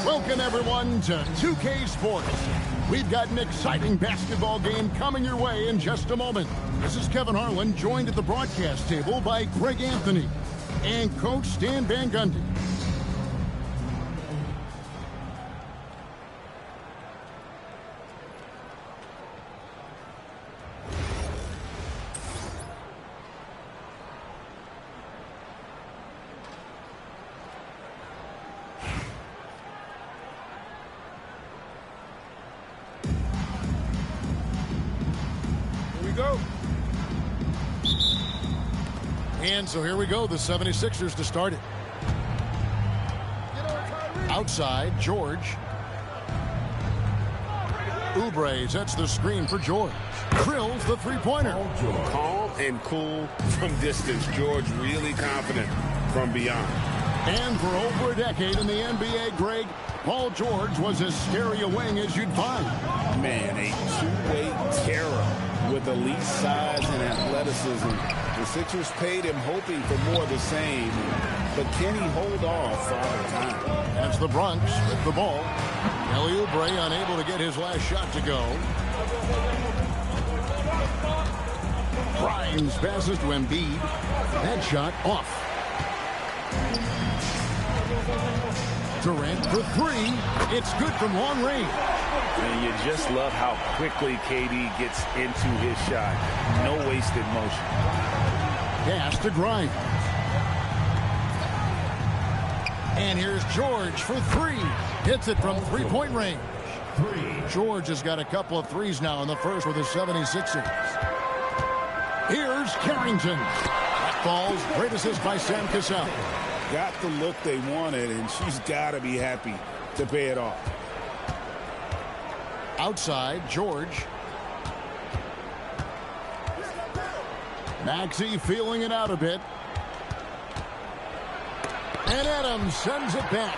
Welcome, everyone, to 2K Sports. We've got an exciting basketball game coming your way in just a moment. This is Kevin Harlan, joined at the broadcast table by Greg Anthony and Coach Stan Van Gundy. And so here we go, the 76ers to start it. Outside, George. Oubre sets the screen for George. Drills the three-pointer. Calm and cool from distance. George really confident from beyond. And for over a decade in the NBA, Greg, Paul George was as scary a wing as you'd find. Man, a two-way terror with elite size and athleticism. The Sixers paid him hoping for more of the same, but can he hold off Father Time? That's the Bronx with the ball. Kelly Oubre unable to get his last shot to go. Grimes passes to Embiid. That shot off. Durant for three. It's good from long range. And you just love how quickly KD gets into his shot. No wasted motion. Pass to Grimes. And here's George for three. Hits it from three-point range. George has got a couple of threes now in the first with the 76ers. Here's Carrington. That falls. Great assist by Sam Cassell. Got the look they wanted, and she's got to be happy to pay it off. Outside, George. Maxey feeling it out a bit. And Adams sends it back.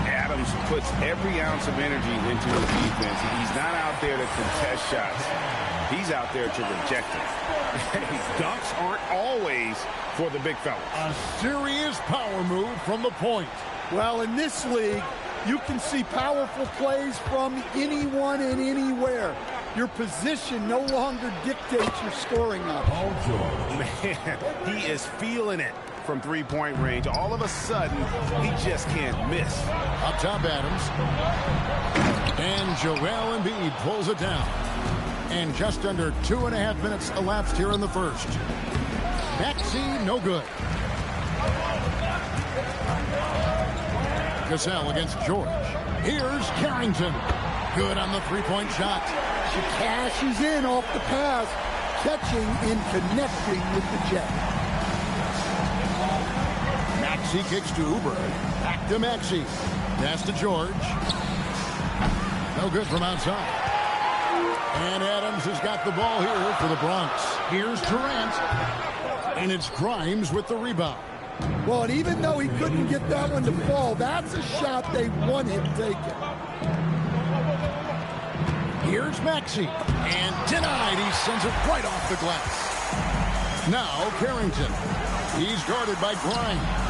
Adams puts every ounce of energy into his defense. He's not out there to contest shots. He's out there to reject them. Dunks aren't always for the big fella. A serious power move from the point. Well, in this league, you can see powerful plays from anyone and anywhere. Your position no longer dictates your scoring option. Man, he is feeling it from three-point range. All of a sudden, he just can't miss. Up top, Adams. And Joel Embiid pulls it down. And just under 2.5 minutes elapsed here in the first. Maxey, no good. Cassell against George. Here's Carrington. Good on the three-point shot. She cashes in off the pass, catching and connecting with the Jet. Maxey kicks to Oubre. Back to Maxey. Pass to George. No good from outside. And Adams has got the ball here for the Bronx. Here's Durant. And it's Grimes with the rebound. Well, and even though he couldn't get that one to fall, that's a shot they want him taking. Here's Maxey. And denied. He sends it right off the glass. Now Carrington. He's guarded by Grimes.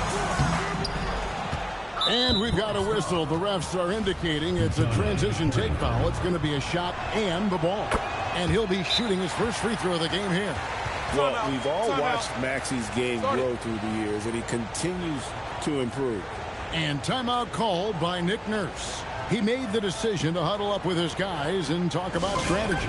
And we've got a whistle. The refs are indicating it's a transition take foul. It's going to be a shot and the ball. And he'll be shooting his first free throw of the game here. Well, we've all watched Maxey's game grow through the years, and he continues to improve. And timeout called by Nick Nurse. He made the decision to huddle up with his guys and talk about strategy.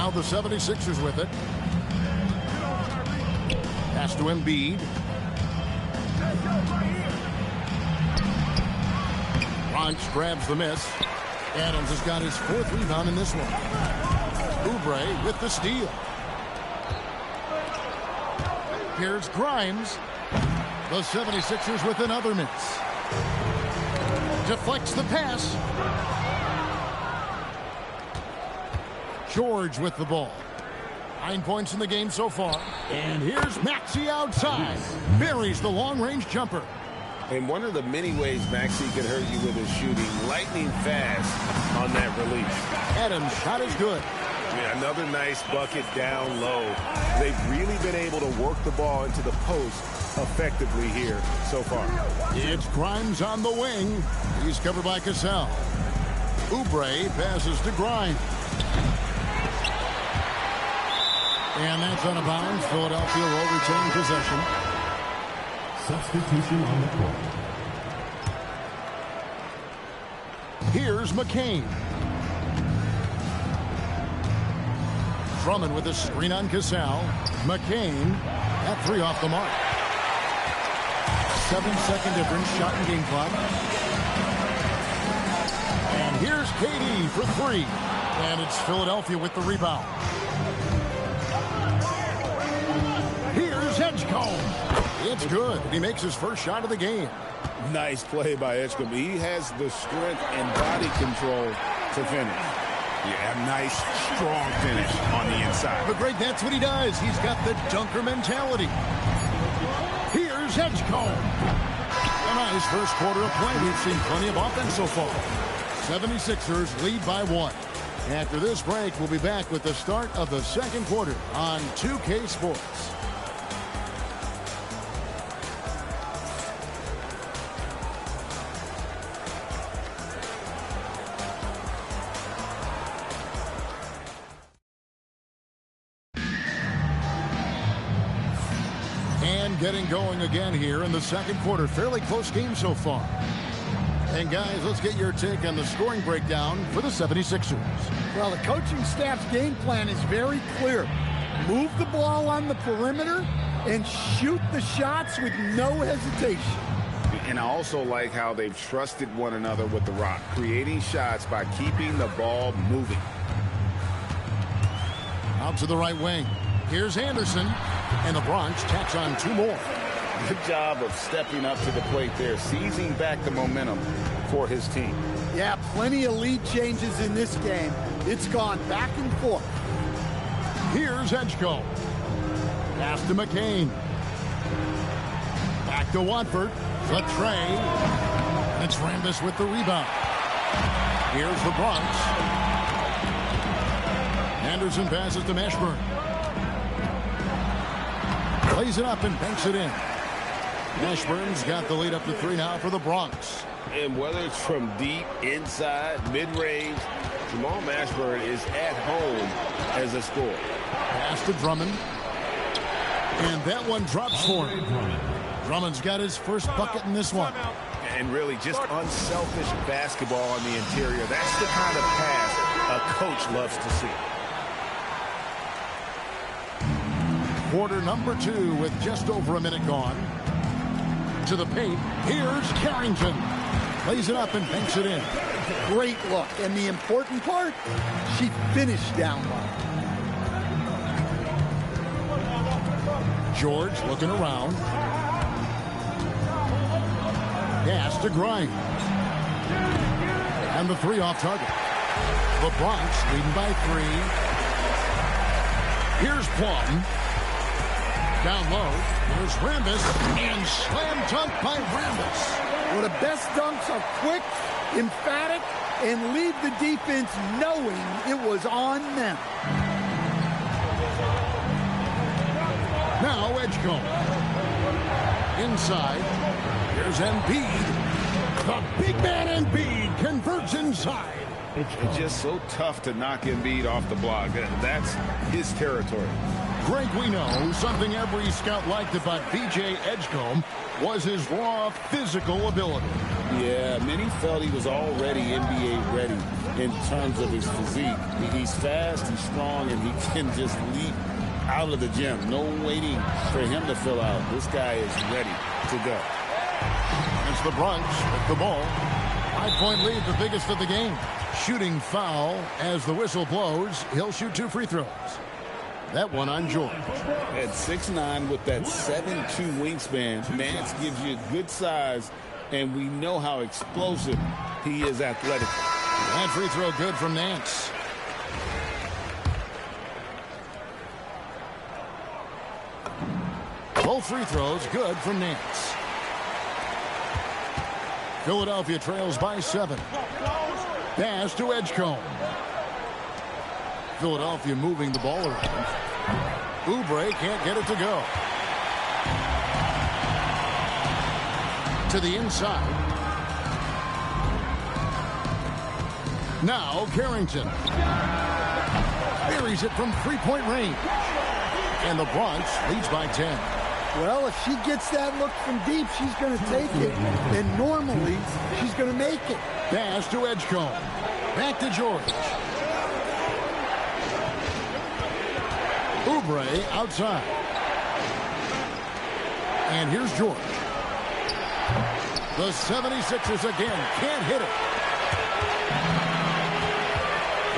Now the 76ers with it. Pass to Embiid. Bronx grabs the miss. Adams has got his 4th rebound in this one. Oubre with the steal. Here's Grimes. The 76ers with another miss. Deflects the pass. George with the ball. 9 points in the game so far. And here's Maxey outside. Buries the long-range jumper. And one of the many ways Maxey can hurt you with his shooting, lightning fast on that release. Adams' shot is good. Yeah, another nice bucket down low. They've really been able to work the ball into the post effectively here so far. It's Grimes on the wing. He's covered by Cassell. Oubre passes to Grimes. And that's out of bounds. Philadelphia will retain possession. Substitution on the court. Here's McCain. Drummond with a screen on Cassell. McCain, that 3 off the mark. 7-second difference, shot and game clock. And here's KD for 3. And it's Philadelphia with the rebound. Here's Edgecombe. It's good. He makes his first shot of the game. Nice play by Edgecombe. He has the strength and body control to finish. Yeah, nice, strong finish on the inside. But Greg, that's what he does. He's got the dunker mentality. Here's Edgecombe. A nice first quarter of play. We've seen plenty of offense so far. 76ers lead by 1. After this break, we'll be back with the start of the second quarter on 2K Sports. Getting going again here in the second quarter. Fairly close game so far. And guys, let's get your take on the scoring breakdown for the 76ers. Well, the coaching staff's game plan is very clear. Move the ball on the perimeter and shoot the shots with no hesitation. And I also like how they've trusted one another with the rock, creating shots by keeping the ball moving. Out to the right wing. Here's Anderson. And the Bronx tacks on 2 more. Good job of stepping up to the plate there, seizing back the momentum for his team. Yeah, plenty of lead changes in this game. It's gone back and forth. Here's Edgecombe. Pass to McCain. Back to Watford. The tray. And it's Rambis with the rebound. Here's the Bronx. Anderson passes to Mashburn. Plays it up and banks it in. Mashburn's got the lead up to 3 now for the Bronx. And whether it's from deep, inside, mid-range, Jamal Mashburn is at home as a scorer. Pass to Drummond. And that one drops for him. Drummond's got his first bucket in this one. And really just unselfish basketball on the interior. That's the kind of pass a coach loves to see. Quarter number 2 with just over a minute gone. To the paint. Here's Carrington. Plays it up and banks it in. Great look. And the important part, she finished down low. George looking around. Pass to Grimes. And the 3 off target. The Bronx leading by 3. Here's Plum. Down low, there's Rambis, and slam dunk by Rambis. Well, the best dunks are quick, emphatic, and leave the defense knowing it was on them. Now Edgecombe. Inside, here's Embiid. The big man Embiid converts inside. It's just so tough to knock Embiid off the block. That's his territory. Greg, we know something every scout liked about B.J. Edgecombe was his raw physical ability. Yeah, many felt he was already NBA ready in terms of his physique. He's fast, he's strong, and he can just leap out of the gym. No waiting for him to fill out. This guy is ready to go. It's the Bronx with the ball. 5-point lead, the biggest of the game. Shooting foul as the whistle blows. He'll shoot 2 free throws. That one on George. At 6'9" with that 7'2" wingspan, Nance gives you good size, and we know how explosive he is athletically. That free throw good from Nance. Both free throws good from Nance. Philadelphia trails by 7. Pass to Edgecombe. Philadelphia moving the ball around. Oubre can't get it to go. To the inside. Now Carrington. Buries it from 3-point range. And the Bronx leads by 10. Well, if she gets that look from deep, she's going to take it. And normally, she's going to make it. Pass to Edgecombe. Back to George. Oubre outside. And here's George. The 76ers again can't hit it.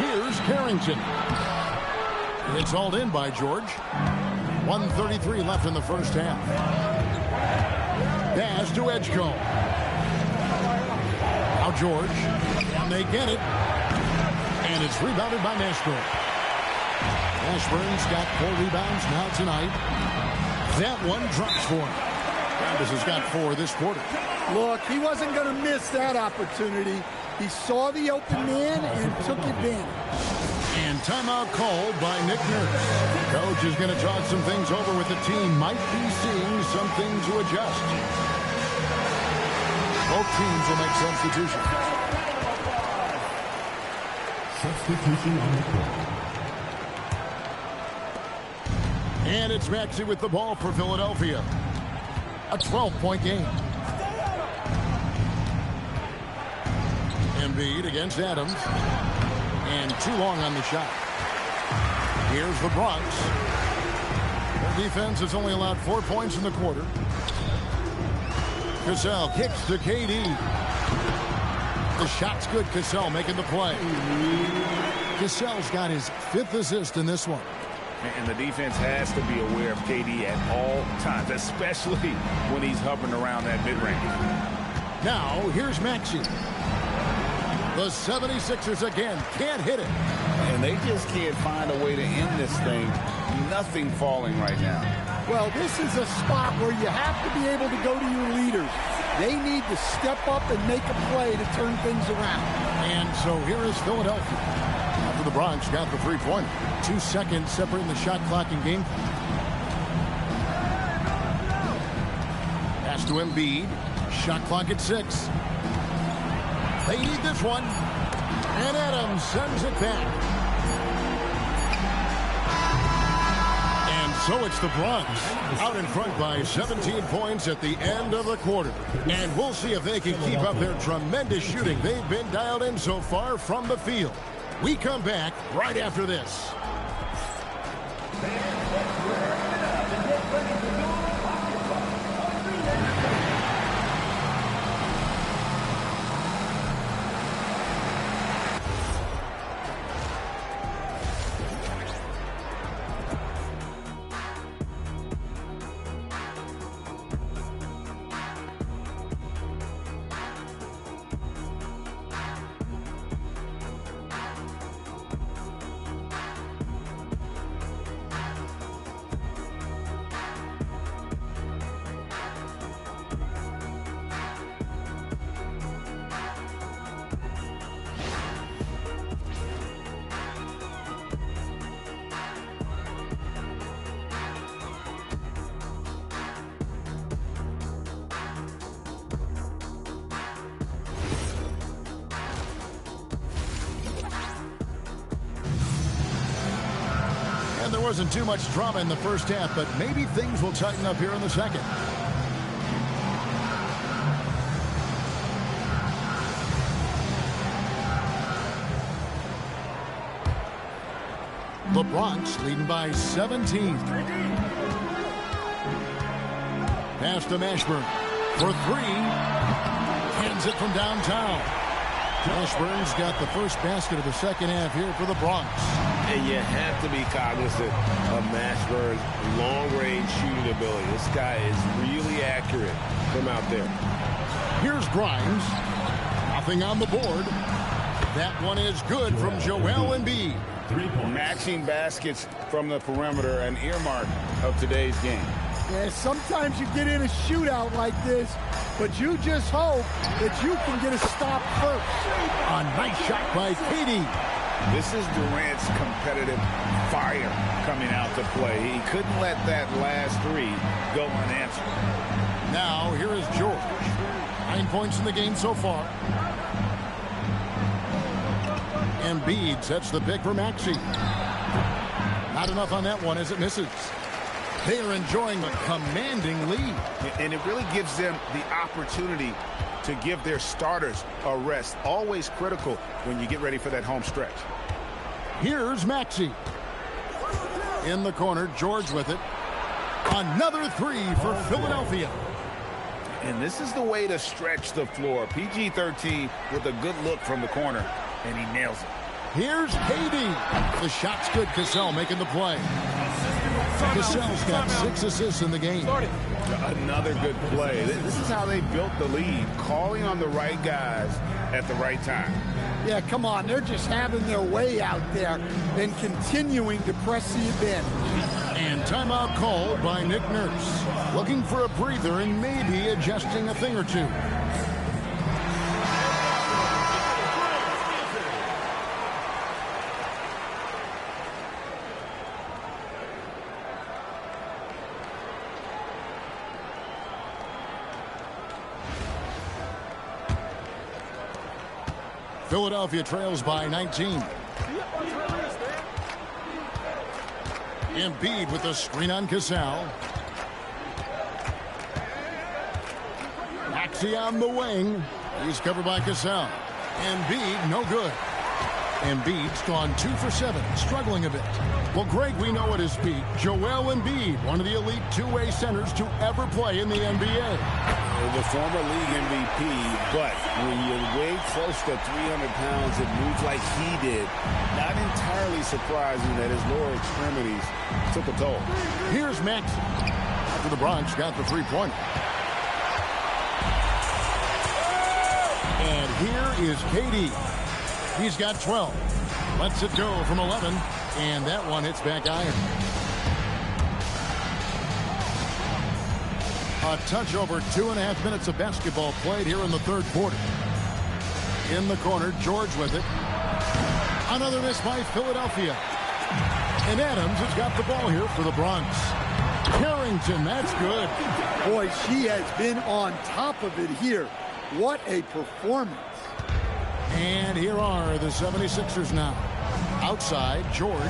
Here's Carrington. It's hauled in by George. 1:33 left in the first half. Pass to Edgecombe. Now George. And they get it. And it's rebounded by Mashburn. Mashburn's got 4 rebounds now tonight. That one drops for him. Travis has got 4 this quarter. Look, he wasn't going to miss that opportunity. He saw the open man and took advantage. And timeout called by Nick Nurse. Coach is going to talk some things over with the team. Might be seeing something to adjust. Both teams will make substitutions. Substitution on the court. And it's Maxey with the ball for Philadelphia. A 12-point game. Embiid against Adams. And too long on the shot. Here's the Bronx. Their defense has only allowed 4 points in the quarter. Cassell kicks to KD. The shot's good. Cassell making the play. Cassell's got his 5th assist in this one. And the defense has to be aware of KD at all times, especially when he's hovering around that mid-range. Now, here's Maxey. The 76ers again can't hit it. And they just can't find a way to end this thing. Nothing falling right now. Well, this is a spot where you have to be able to go to your leaders. They need to step up and make a play to turn things around. And so here is Philadelphia. After the Bronx got the 3-pointer. 2 seconds separating the shot clock and game. Pass to Embiid. Shot clock at 6. They need this one. And Adams sends it back. And so it's the Bronx out in front by 17 points at the end of the quarter. And we'll see if they can keep up their tremendous shooting. They've been dialed in so far from the field. We come back right after this. there wasn't too much drama in the first half, but maybe things will tighten up here in the second. The Bronx leading by 17. Pass to Mashburn for three. Hands it from downtown. Mashburn's got the first basket of the second half here for the Bronx. And you have to be cognizant of Mashburn's long-range shooting ability. This guy is really accurate from out there. Here's Grimes. Nothing on the board. That one is good from Joel Embiid. Matching baskets from the perimeter, an earmark of today's game. Yeah, sometimes you get in a shootout like this, but you just hope that you can get a stop first. A nice shot by Katie. This is Durant's competitive fire coming out to play. He couldn't let that last three go unanswered. Now, here is George. 9 points in the game so far. Embiid sets the pick for Maxey. Not enough on that one as it misses. They are enjoying a commanding lead. And it really gives them the opportunity to give their starters a rest. Always critical when you get ready for that home stretch. Here's Maxey. In the corner, George with it. Another three for Philadelphia. And this is the way to stretch the floor. PG-13 with a good look from the corner, and he nails it. Here's KD. The shot's good. Cassell making the play. Cassell's got 6 assists in the game. Another good play. This is how they built the lead, calling on the right guys at the right time. Yeah, come on. They're just having their way out there and continuing to press the advantage. And timeout called by Nick Nurse. Looking for a breather and maybe adjusting a thing or two. Philadelphia trails by 19. Embiid with the screen on Cassell. Maxey on the wing. He's covered by Cassell. Embiid, no good. Embiid's gone 2 for 7, struggling a bit. Well, Greg, we know at his peak, Joel Embiid, one of the elite two-way centers to ever play in the NBA. The former league MVP, but when you weigh close to 300 pounds and moves like he did, not entirely surprising that his lower extremities took a toll. Here's Maxey. After the Bronx got the three-pointer. And here is KD. He's got 12. Lets it go from 11. And that one hits back iron. A touch over 2.5 minutes of basketball played here in the third quarter. In the corner, George with it. Another miss by Philadelphia. And Adams has got the ball here for the Bronx. Carrington, that's good. Boy, she has been on top of it here. What a performance. And here are the 76ers now. Outside, George.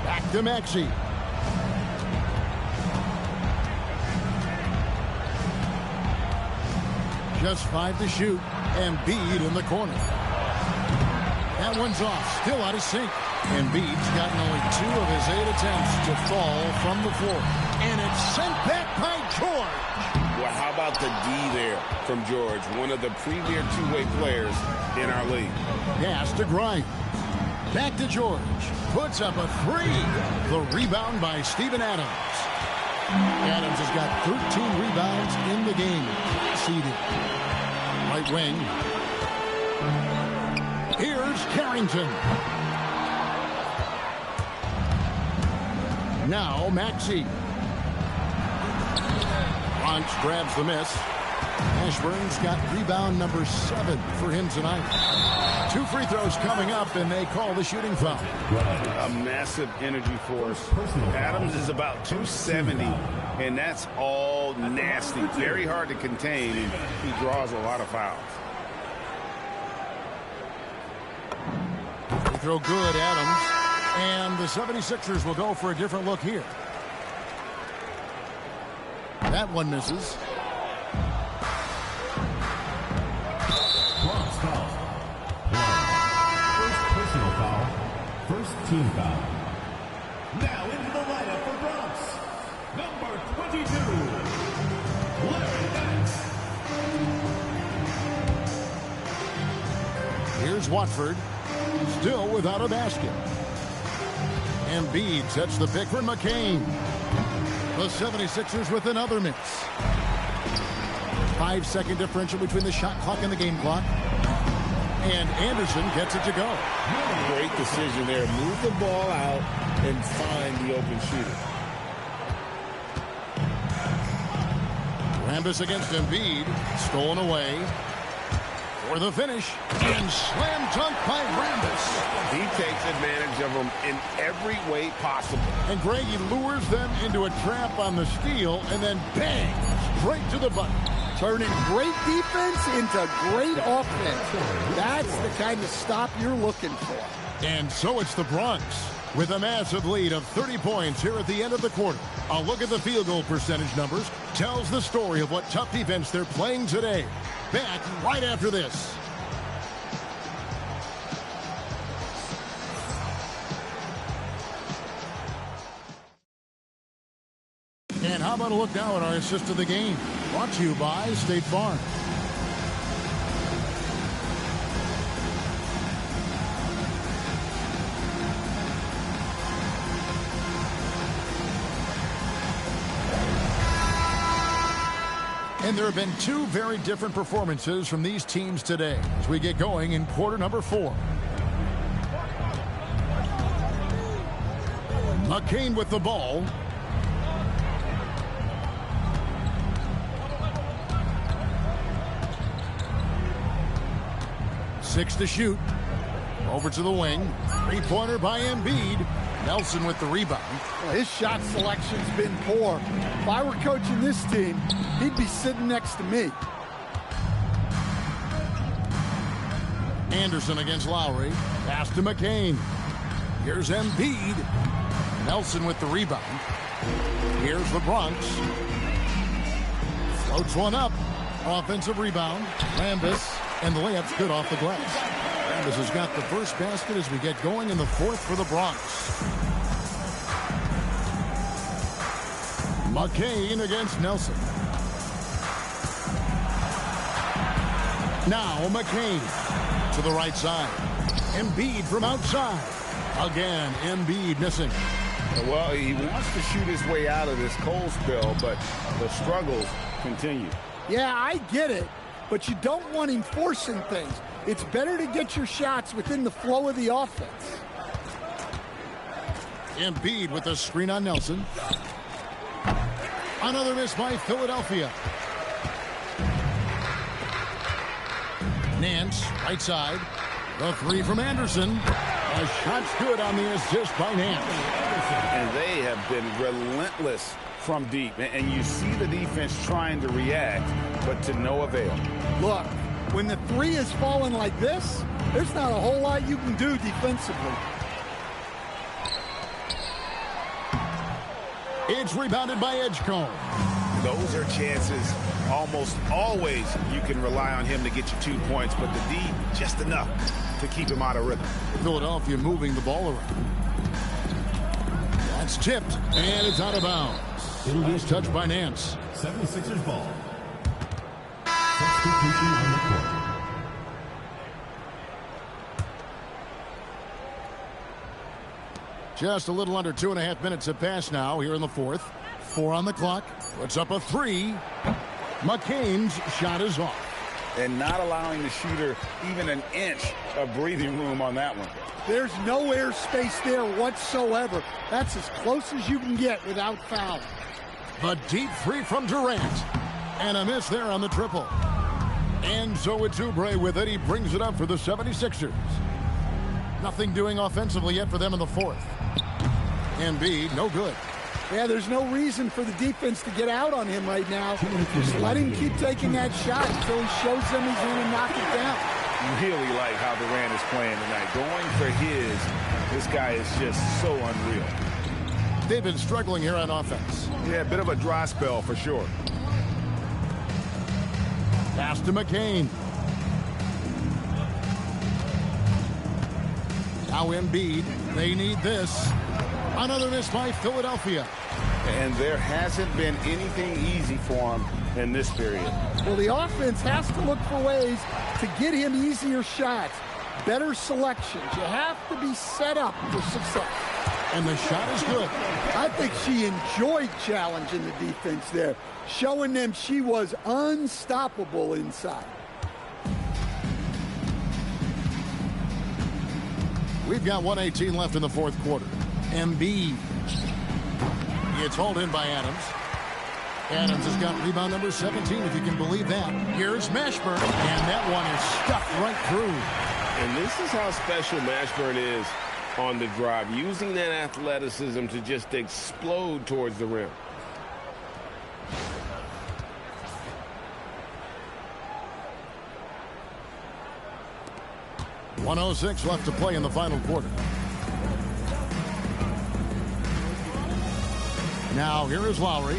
Back to Maxey. Just 5 to shoot. Embiid in the corner. That one's off. Still out of sync. Embiid's gotten only 2 of his 8 attempts to fall from the floor. And it's sent back by George. Well, how about the D there from George? One of the premier two-way players in our league. Pass to Grimes. Back to George. Puts up a 3. The rebound by Steven Adams. Adams has got 13 rebounds in the game. Seeded. Right wing. Here's Carrington. Now Maxey. Bronx grabs the miss. Ashburn's got rebound number 7 for him tonight. 2 free throws coming up, and they call the shooting foul. A massive energy force. Adams is about 270, and that's all nasty. Very hard to contain, and he draws a lot of fouls. throw good, Adams. And the 76ers will go for a different look here. That one misses. Bronx foul. First personal foul. First team foul. Now into the lineup for Bronx. Number 22. Larry Nance. Here's Watford. Still without a basket. Embiid sets the pick for McCain. The 76ers with another miss. 5-second differential between the shot clock and the game clock. And Anderson gets it to go. Great decision there. Move the ball out and find the open shooter. Rambis against Embiid. Stolen away. For the finish. And slam dunk by Rambis. He takes advantage of them in every way possible. And Greg, he lures them into a trap on the steal and then bang, straight to the button. Turning great defense into great offense. That's the kind of stop you're looking for. And so it's the Bronx with a massive lead of 30 points here at the end of the quarter. A look at the field goal percentage numbers tells the story of what tough defense they're playing today. Back right after this. And how about a look now at our assist of the game? Brought to you by State Farm. And there have been two very different performances from these teams today as we get going in quarter number 4. McCain with the ball. Six to shoot. Over to the wing. Three-pointer by Embiid. Nelson with the rebound. Well, his shot selection's been poor. If I were coaching this team, he'd be sitting next to me. Anderson against Lowry. Pass to McCain. Here's Embiid. Nelson with the rebound. Here's the Bronx. Floats one up. Offensive rebound. Rambis. And the layup's good off the glass. Rambis has got the first basket as we get going in the fourth for the Bronx. McCain against Nelson. Now McCain to the right side. Embiid from outside. Again, Embiid missing. Well, he wants to shoot his way out of this cold spell, but the struggles continue. Yeah, I get it, but you don't want him forcing things. It's better to get your shots within the flow of the offense. Embiid with the screen on Nelson. Another miss by Philadelphia. Nance, right side. The three from Anderson. A shot's good on the assist by Nance. And they have been relentless from deep. And you see the defense trying to react, but to no avail. Look, when the three is falling like this, there's not a whole lot you can do defensively. It's rebounded by Edgecombe. Those are chances almost always you can rely on him to get you 2 points, but the D, just enough to keep him out of rhythm. Philadelphia moving the ball around. That's tipped, and it's out of bounds. Nice touch by Nance. 76ers ball. Substitution on the court. Just a little under 2.5 minutes have passed now here in the fourth. 4 on the clock. Puts up a 3. McCain's shot is off. And not allowing the shooter even an inch of breathing room on that one. There's no air space there whatsoever. That's as close as you can get without foul. The deep three from Durant. And a miss there on the triple. And so it's Oubre with it. He brings it up for the 76ers. Nothing doing offensively yet for them in the fourth. Embiid, no good. Yeah, there's no reason for the defense to get out on him right now. Just let him keep taking that shot until he shows them he's going to knock it down. really like how Durant is playing tonight. Going for this guy is just so unreal. They've been struggling here on offense. Yeah, a bit of a dry spell for sure. Pass to McCain. Now Embiid. They need this. Another miss by Philadelphia. And there hasn't been anything easy for him in this period. Well, the offense has to look for ways to get him easier shots, better selections. You have to be set up for success. And the shot is good. I think she enjoyed challenging the defense there, showing them she was unstoppable inside. We've got 1:18 left in the fourth quarter. Embiid. It's hauled in by Adams. Adams has got rebound number 17, if you can believe that. Here's Mashburn, and that one is stuffed right through. And this is how special Mashburn is on the drive, using that athleticism to just explode towards the rim. .106 left to play in the final quarter. Now here is Lowry,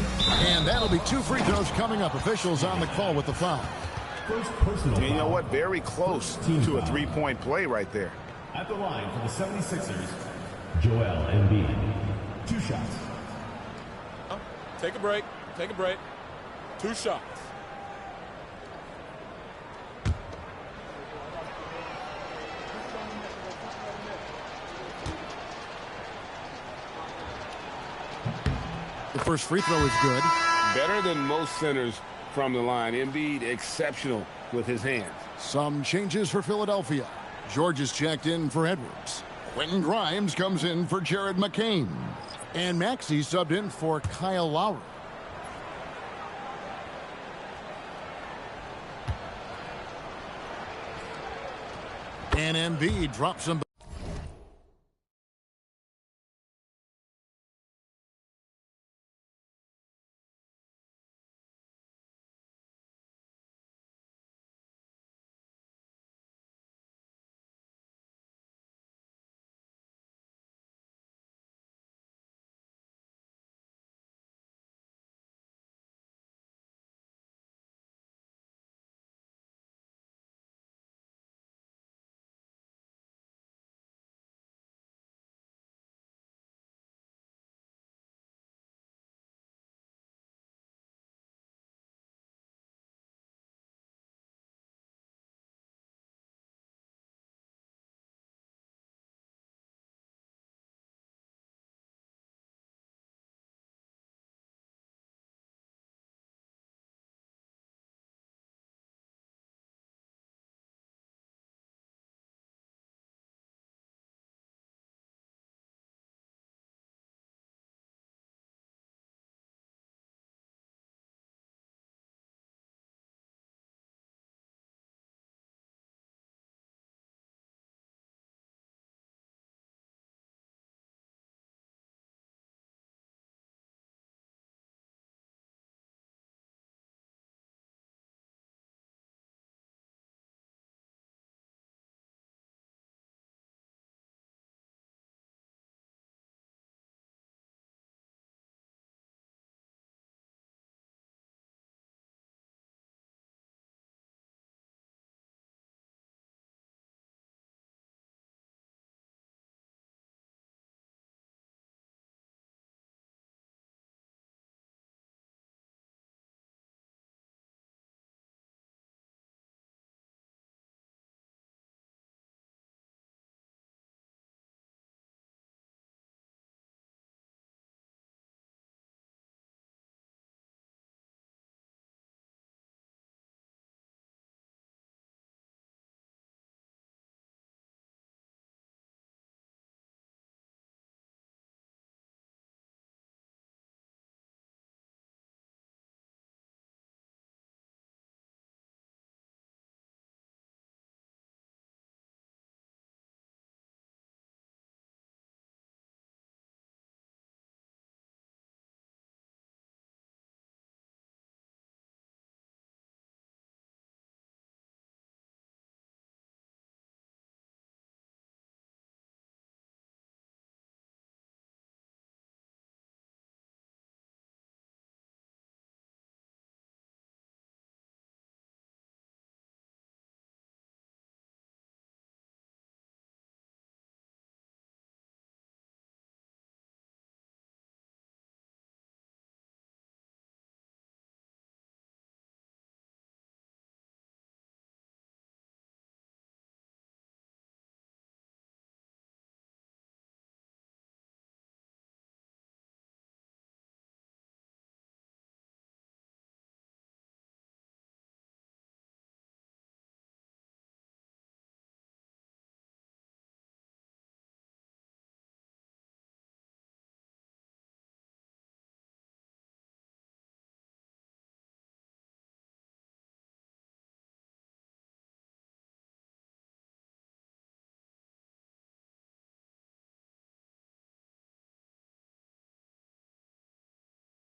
and that'll be 2 free throws coming up. Officials on the call with the foul. And you know what? Very close to a three-point play right there. At the line for the 76ers, Joel Embiid. 2 shots. Take a break. Take a break. 2 shots. The first free throw is good. Better than most centers from the line. Embiid exceptional with his hands. Some changes for Philadelphia. George is checked in for Edwards. Quentin Grimes comes in for Jared McCain. And Maxey subbed in for Kyle Lowry. And Embiid drops him.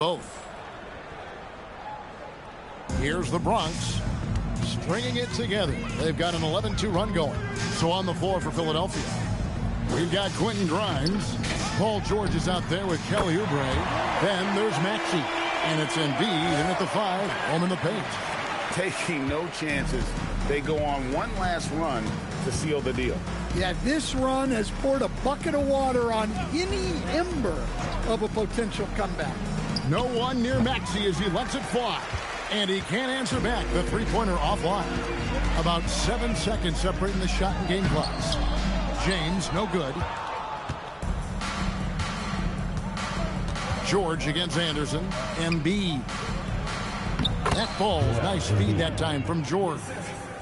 both. Here's the Bronx stringing it together. They've got an 11-2 run going. So on the floor for Philadelphia, we've got Quentin Grimes. Paul George is out there with Kelly Oubre. Then there's Maxey. And it's Embiid in at the 5, home in the paint. Taking no chances. They go on one last run to seal the deal. Yeah, this run has poured a bucket of water on any ember of a potential comeback. No one near Maxey as he lets it fly. And he can't answer back. The three-pointer offline. About 7 seconds separating the shot and game clocks. James, no good. George against Anderson. Embiid. That falls. Nice speed that time from George.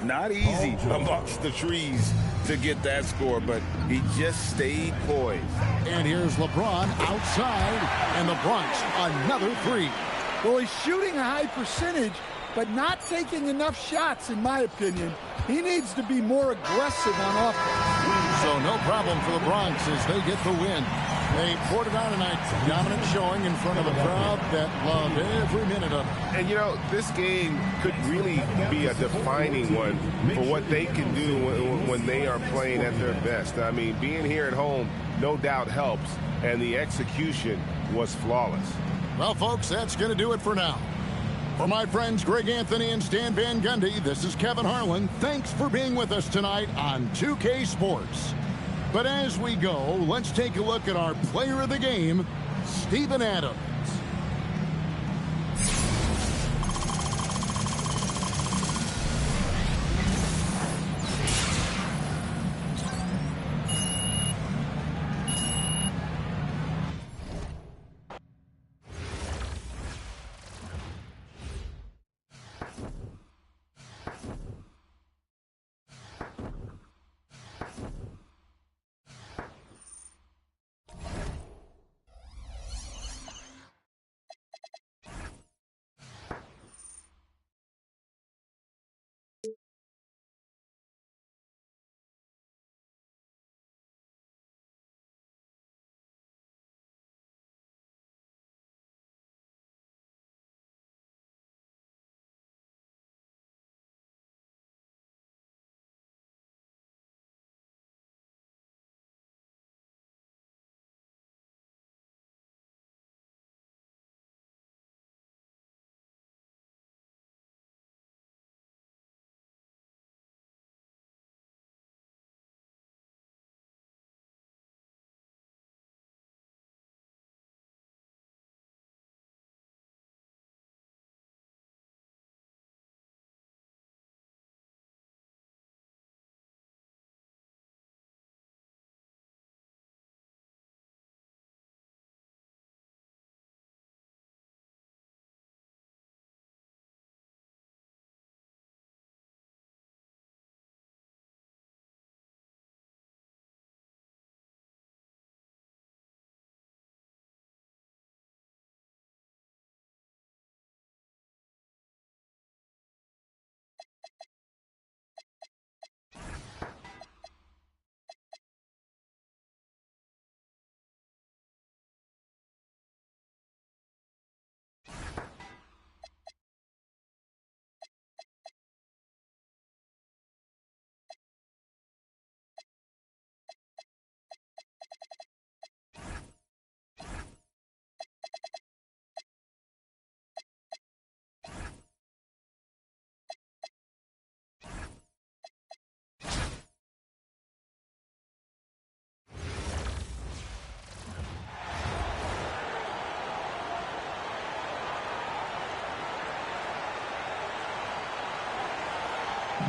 Not easy amongst the trees to get that score, but he just stayed poised. And here's LeBron outside, and the Bronx another 3. Well, he's shooting a high percentage, but not taking enough shots, in my opinion. He needs to be more aggressive on offense. So no problem for the Bronx as they get the win. They poured it on tonight. Dominant showing in front of a crowd that loved every minute of it. And, you know, this game could really be a defining one for what they can do when they are playing at their best. I mean, being here at home no doubt helps, and the execution was flawless. Well, folks, that's going to do it for now. For my friends Greg Anthony and Stan Van Gundy, this is Kevin Harlan. Thanks for being with us tonight on 2K Sports. But as we go, let's take a look at our player of the game, Steven Adams.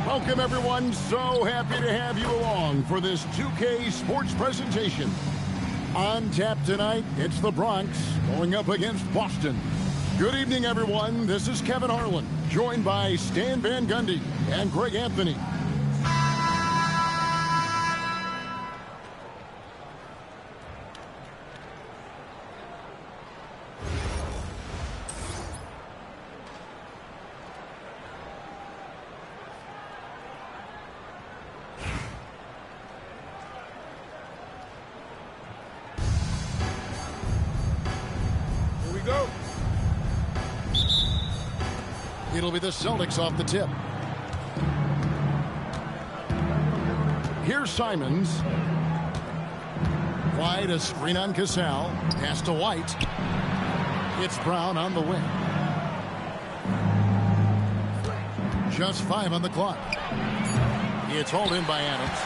Welcome, everyone. So happy to have you along for this 2K Sports presentation. On tap tonight, it's the Bronx going up against Boston. Good evening, everyone. This is Kevin Harlan, joined by Stan Van Gundy and Greg Anthony. Go. It'll be the Celtics off the tip. Here's Simons. Wide, a screen on Cassell. Pass to White. It's Brown on the wing. Just 5 on the clock. It's hauled in by Adams.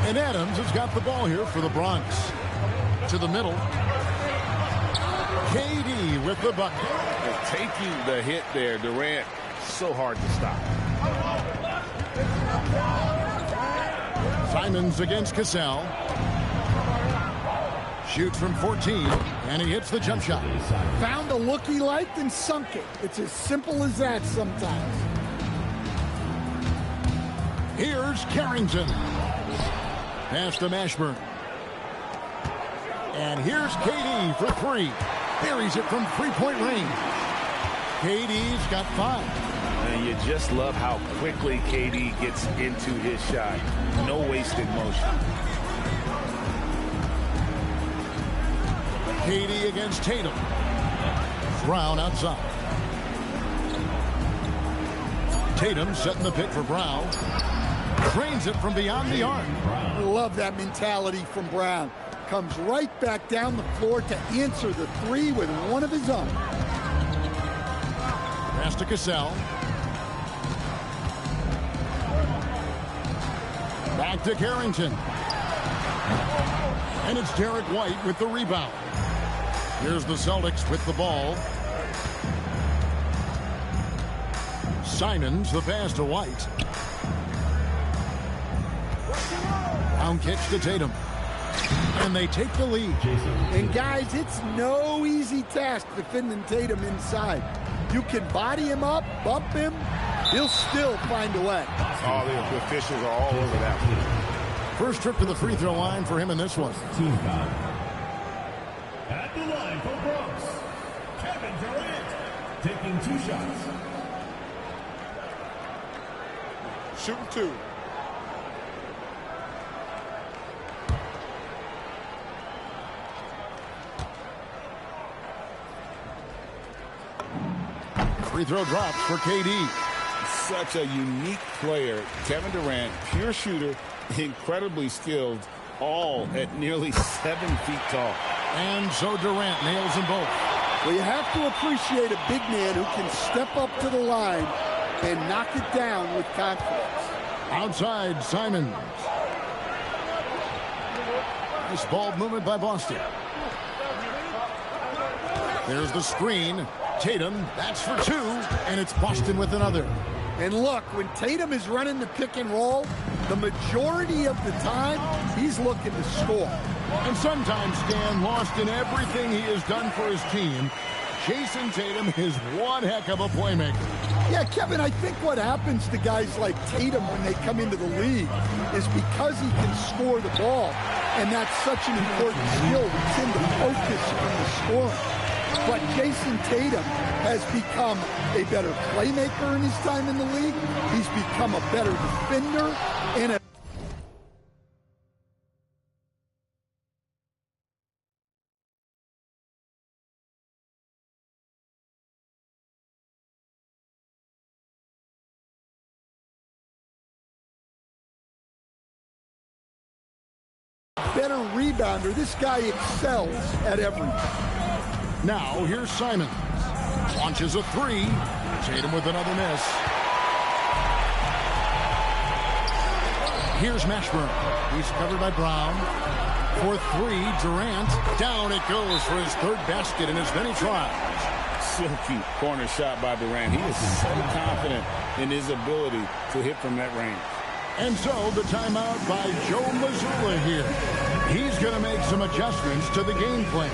And Adams has got the ball here for the Bronx. To the middle. KD with the bucket. Taking the hit there, Durant, so hard to stop. Simons against Cassell. Shoots from 14, and he hits the jump shot. Found a look he liked and sunk it. It's as simple as that sometimes. Here's Carrington. Pass to Mashburn. And here's KD for 3. Buries it from 3-point range. KD's got 5. And you just love how quickly KD gets into his shot. No wasted motion. KD against Tatum. Brown outside. Tatum setting the pick for Brown. Drains it from beyond the arc. I love that mentality from Brown. Comes right back down the floor to answer the 3 with one of his own. Pass to Cassell. Back to Carrington. And it's Derek White with the rebound. Here's the Celtics with the ball. Simons, the pass to White. Down kicks to Tatum. And they take the lead. And guys, it's no easy task defending Tatum inside. You can body him up, bump him, he'll still find a way. Oh, the officials are all over that one. First trip to the free throw line for him in this one. Team foul. At the line for Bronx, Kevin Durant, taking 2 shots. Shooting 2. Free throw drops for KD. Such a unique player. Kevin Durant, pure shooter, incredibly skilled, all at nearly 7 feet tall. And so Durant nails them both. Well, you have to appreciate a big man who can step up to the line and knock it down with confidence. Outside, Simons. Nice ball movement by Boston. There's the screen. Tatum, that's for 2, and it's Boston with another. And look, when Tatum is running the pick and roll, the majority of the time, he's looking to score. And sometimes, Stan, lost in everything he has done for his team, Jason Tatum is one heck of a playmaker. Yeah, Kevin, I think what happens to guys like Tatum when they come into the league is because he can score the ball, and that's such an important skill. We tend to focus on the scoring. But Jason Tatum has become a better playmaker in his time in the league. He's become a better defender and a better rebounder. This guy excels at everything. Now, here's Simons. Launches a 3. Tatum with another miss. Here's Mashburn. He's covered by Brown. For 3, Durant. Down it goes for his 3rd basket in as many tries. Silky corner shot by Durant. He is so confident in his ability to hit from that range. And so the timeout by Joe Mazzulla here. He's going to make some adjustments to the game plan.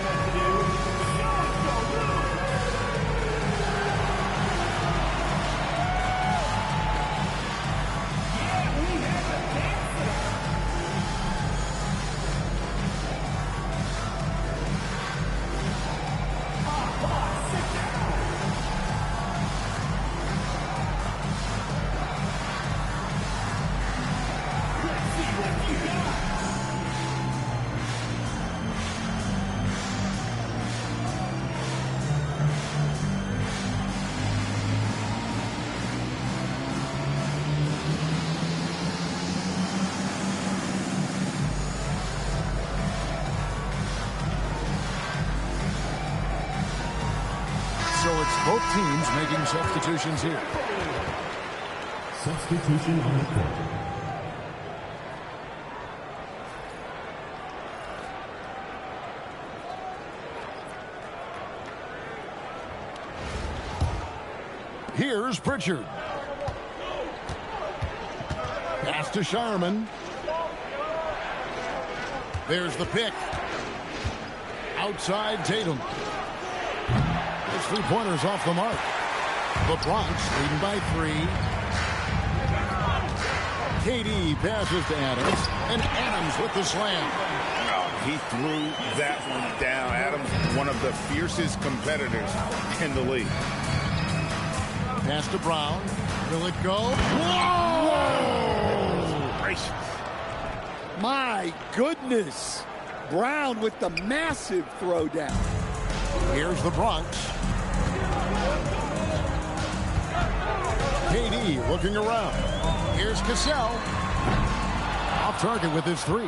Both teams making substitutions here. Substitution on the court. Here's Pritchard. Pass to Shireman. There's the pick. Outside Tatum. His three-pointers off the mark. The Bronx leading by 3. KD passes to Adams, and Adams with the slam. Oh, he threw that one down. Adams, one of the fiercest competitors in the league. Pass to Brown. Will it go? Whoa! Gracious. My goodness. Brown with the massive throwdown. Here's the Bronx. KD looking around. Here's Cassell. Off target with his 3.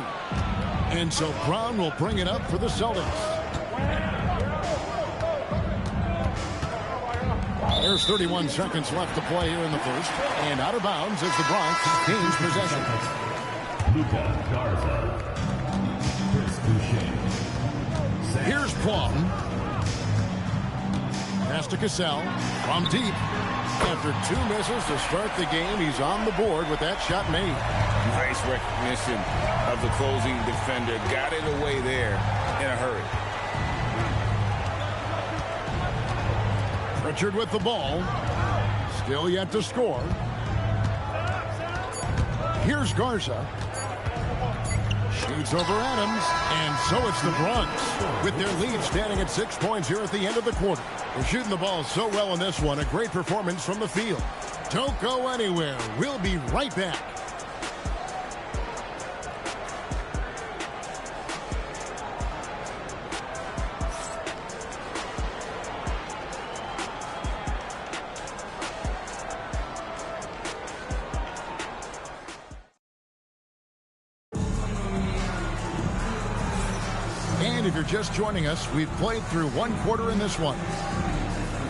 And so Brown will bring it up for the Celtics. There's 31 seconds left to play here in the first. And out of bounds as the Bronx gains possession. Luka Garza. Chris Boucher. Here's Plum. Pass to Cassell from deep. After 2 misses to start the game, he's on the board with that shot made. Nice recognition of the closing defender. Got it away there in a hurry. Pritchard with the ball. Still yet to score. Here's Garza. Shoots over Adams, and so it's the Bronx with their lead standing at 6 points here at the end of the quarter. They're shooting the ball so well in this one. A great performance from the field. Don't go anywhere. We'll be right back. And if you're just joining us, we've played through 1 quarter in this one.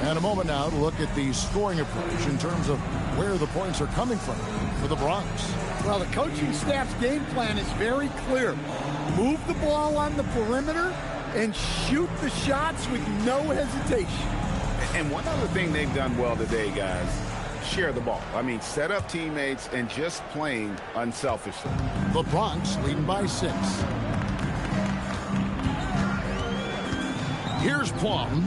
And a moment now to look at the scoring approach in terms of where the points are coming from for the Bronx. Well, the coaching staff's game plan is very clear. Move the ball on the perimeter and shoot the shots with no hesitation. And one other thing they've done well today, guys, share the ball. I mean, set up teammates and just playing unselfishly. The Bronx leading by 6. Here's Plum.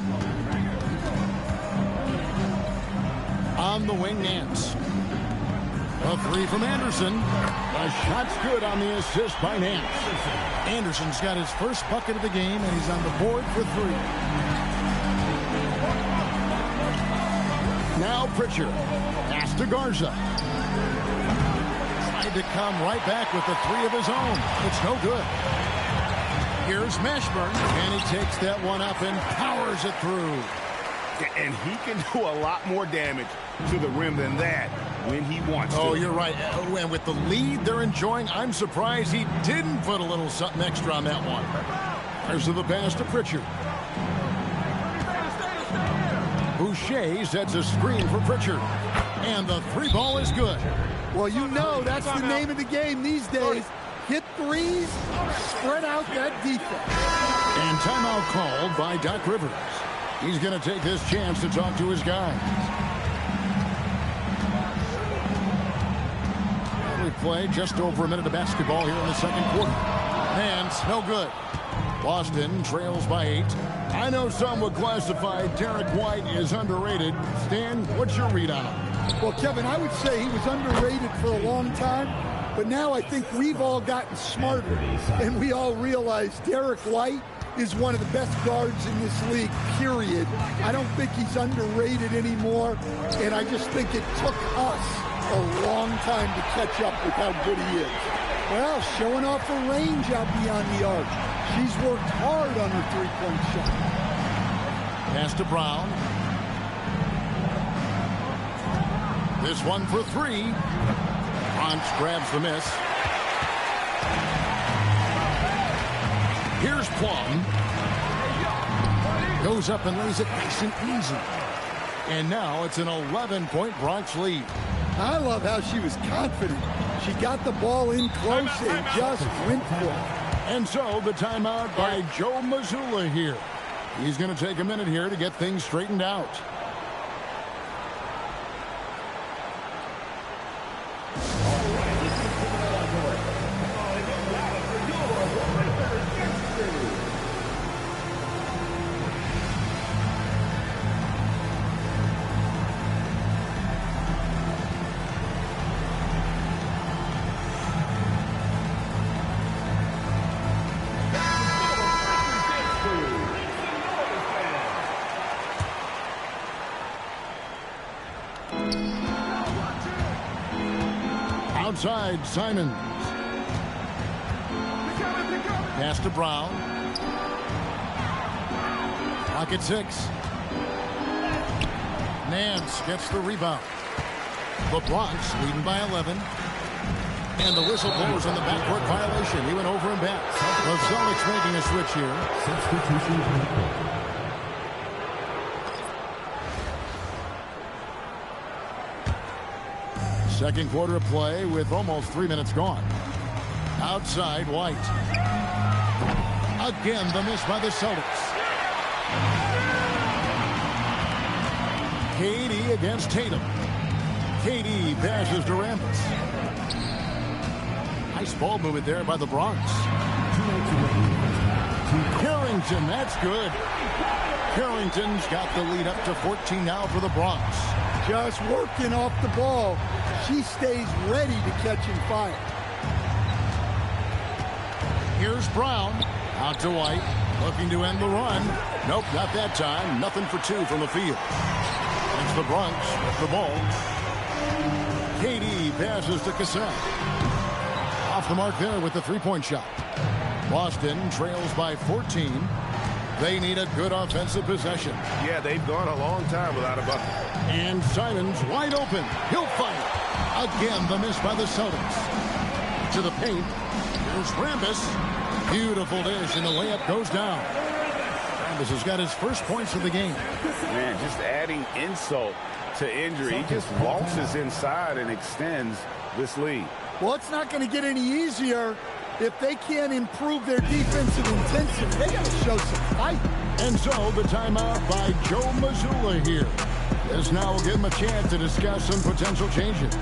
On the wing, Nance. A 3 from Anderson. A shot's good on the assist by Nance. Anderson's got his first bucket of the game, and he's on the board for 3. Now Pritchard. Pass to Garza. Tried to come right back with the 3 of his own. It's no good. Here's Mashburn, and he takes that one up and powers it through. And he can do a lot more damage to the rim than that when he wants to. Oh, you're right. And with the lead they're enjoying, I'm surprised he didn't put a little something extra on that one. There's the pass to Pritchard. Boucher sets a screen for Pritchard. And the 3 ball is good. Well, you know that's the name of the game these days. Hit threes, spread out that defense. And timeout called by Doc Rivers. He's going to take this chance to talk to his guys. We play just over a minute of basketball here in the second quarter. And no good. Boston trails by 8. I know some would classify Derek White as underrated. Stan, what's your read on him? Well, Kevin, I would say he was underrated for a long time. But now I think we've all gotten smarter. And we all realize Derek White is one of the best guards in this league, period. I don't think he's underrated anymore, and I just think it took us a long time to catch up with how good he is. Well, showing off her range out beyond the arc. She's worked hard on her three-point shot. Pass to Brown. This one for 3. Bronx grabs the miss. Here's Plum. Goes up and lays it nice and easy. And now it's an 11-point Bronx lead. I love how she was confident. She got the ball in close and just went for it. And so the timeout by Joe Mazzulla here. He's going to take a minute here to get things straightened out. Outside, Simons. Pass to Brown. Clock at 6. Nance gets the rebound. The Bronx leading by 11. And the whistle blows on the backcourt violation. He went over and back. The Celtics making a switch here. Substitution. Second quarter of play with almost 3 minutes gone. Outside, White. Again, the miss by the Celtics. KD against Tatum. KD passes to Rambis. Nice ball movement there by the Bronx. Carrington, that's good. Carrington's got the lead up to 14 now for the Bronx. Just working off the ball. She stays ready to catch and fire. Here's Brown. Out to White. Looking to end the run. Nope, not that time. Nothing for 2 from the field. It's the Bronx with the ball. KD passes to Cassell. Off the mark there with the three-point shot. Boston trails by 14. They need a good offensive possession. Yeah, they've gone a long time without a bucket. And Simons wide open. He'll fight. Again, the miss by the Celtics. To the paint. Here's Rambis. Beautiful dish, and the layup goes down. Rambis has got his first points of the game. Man, just adding insult to injury. He just waltzes inside and extends this lead. Well, it's not going to get any easier if they can't improve their defensive intensity. They got to show some fight. And so the timeout by Joe Mazzulla here. This now will give him a chance to discuss some potential changes.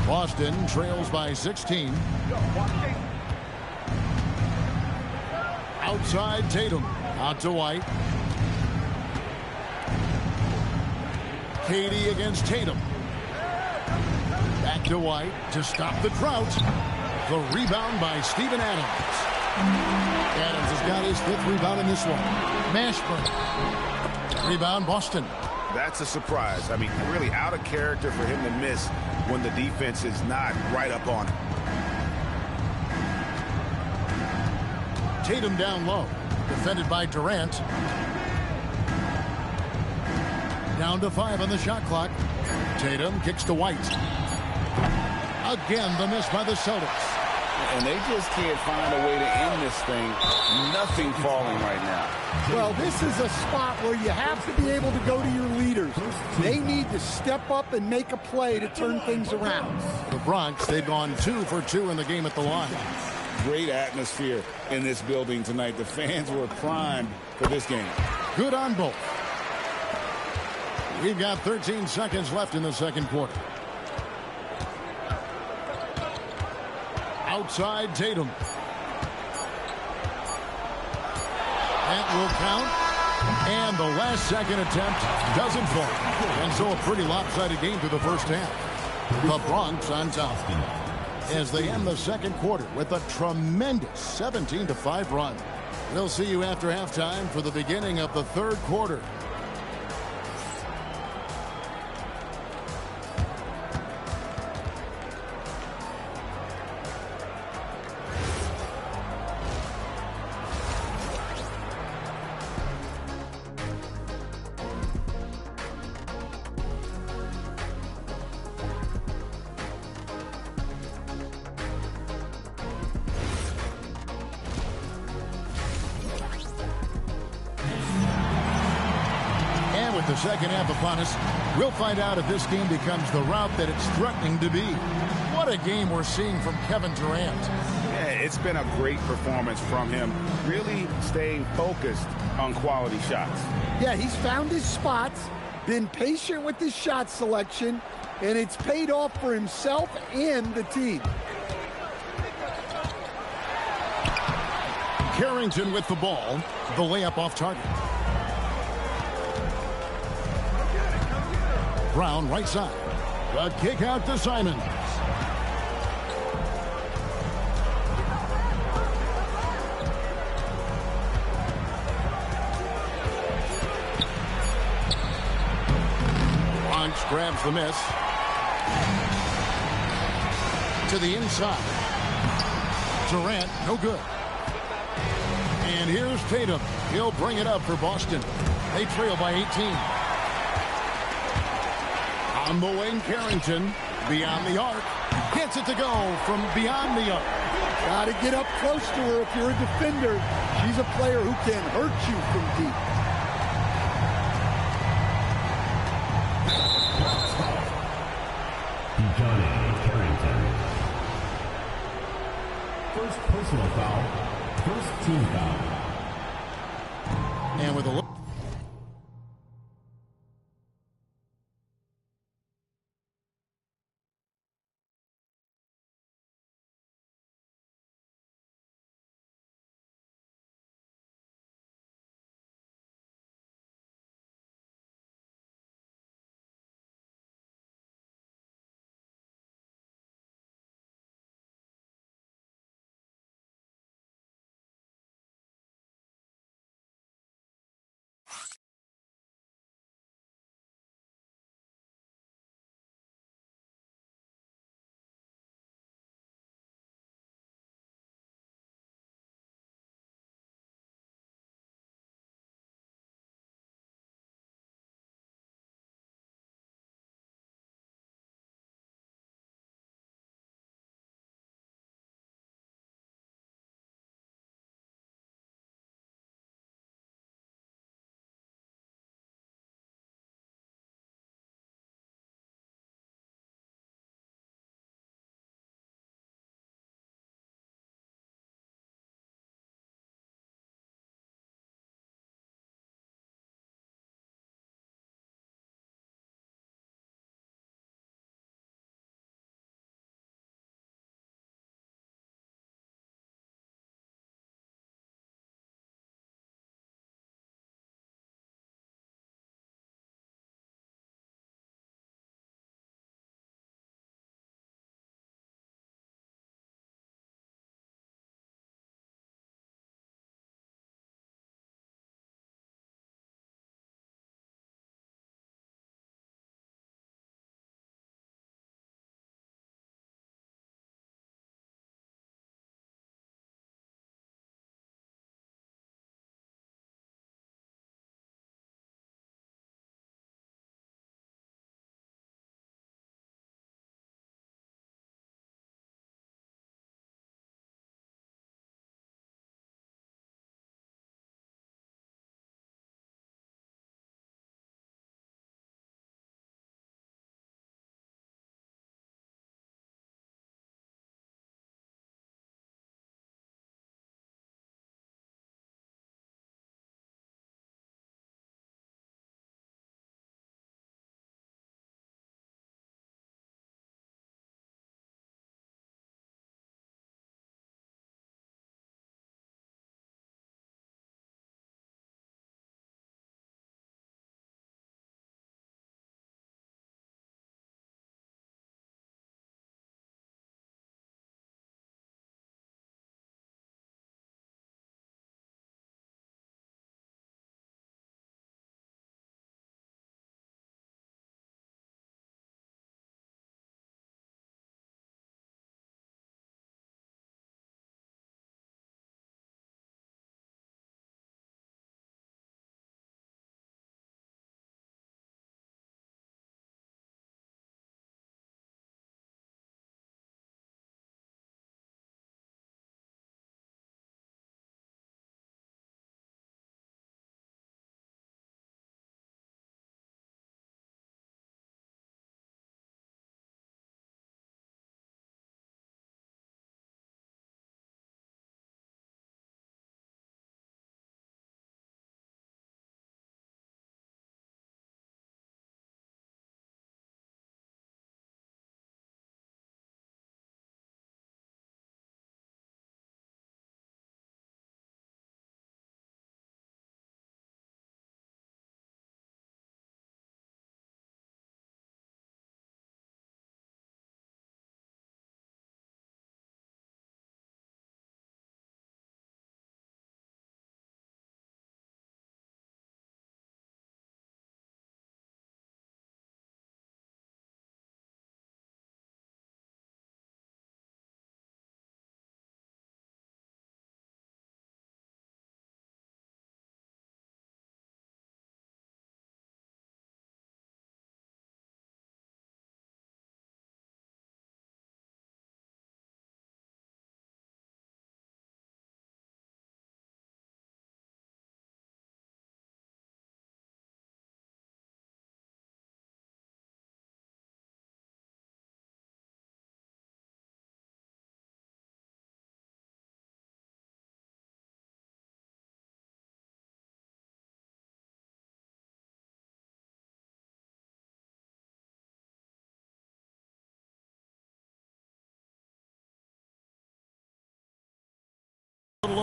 Boston trails by 16. Outside Tatum. Out to White. KD against Tatum. Back to White to stop the drought. The rebound by Steven Adams. Adams has got his 5th rebound in this one. Mashburn. Rebound Boston. That's a surprise. I mean, really out of character for him to miss when the defense is not right up on him. Tatum down low. Defended by Durant. Down to 5 on the shot clock. Tatum kicks to White. Again, the miss by the Celtics. And they just can't find a way to end this thing. Nothing falling right now. Well, this is a spot where you have to be able to go to your leaders. They need to step up and make a play to turn things around. The Bronx, they've gone 2 for 2 in the game at the line. Great atmosphere in this building tonight. The fans were primed for this game. Good on both. We've got 13 seconds left in the second quarter. Outside Tatum. That will count. And the last second attempt doesn't fall. And so a pretty lopsided game through the first half. The Bronx on top as they end the second quarter with a tremendous 17-5 run. We'll see you after halftime for the beginning of the third quarter. The second half upon us. We'll find out if this game becomes the route that it's threatening to be. What a game we're seeing from Kevin Durant. Yeah, it's been a great performance from him. Really staying focused on quality shots. Yeah, he's found his spots, been patient with his shot selection, and it's paid off for himself and the team. Carrington with the ball. The layup off target. Brown right side. The kick out to Simons. Bronx grabs the miss. To the inside. Durant, no good. And here's Tatum. He'll bring it up for Boston. They trail by 18. On the wing, Carrington, beyond the arc. Gets it to go from beyond the arc. Got to get up close to her if you're a defender. She's a player who can hurt you from deep. Johnny Carrington. First personal foul. First team foul. And with a look.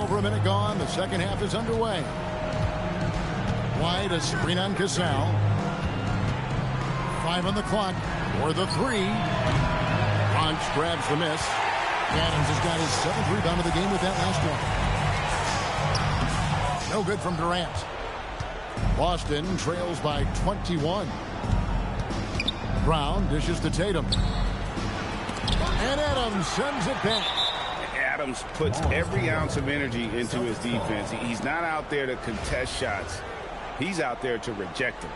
over a minute gone. The second half is underway. Wide, a screen on Casal. 5 on the clock for the 3. Bronx grabs the miss. Adams has got his 7th rebound of the game with that last one. No good from Durant. Boston trails by 21. Brown dishes to Tatum. And Adams sends it back. Adams puts every ounce of energy into his defense. He's not out there to contest shots. He's out there to reject them.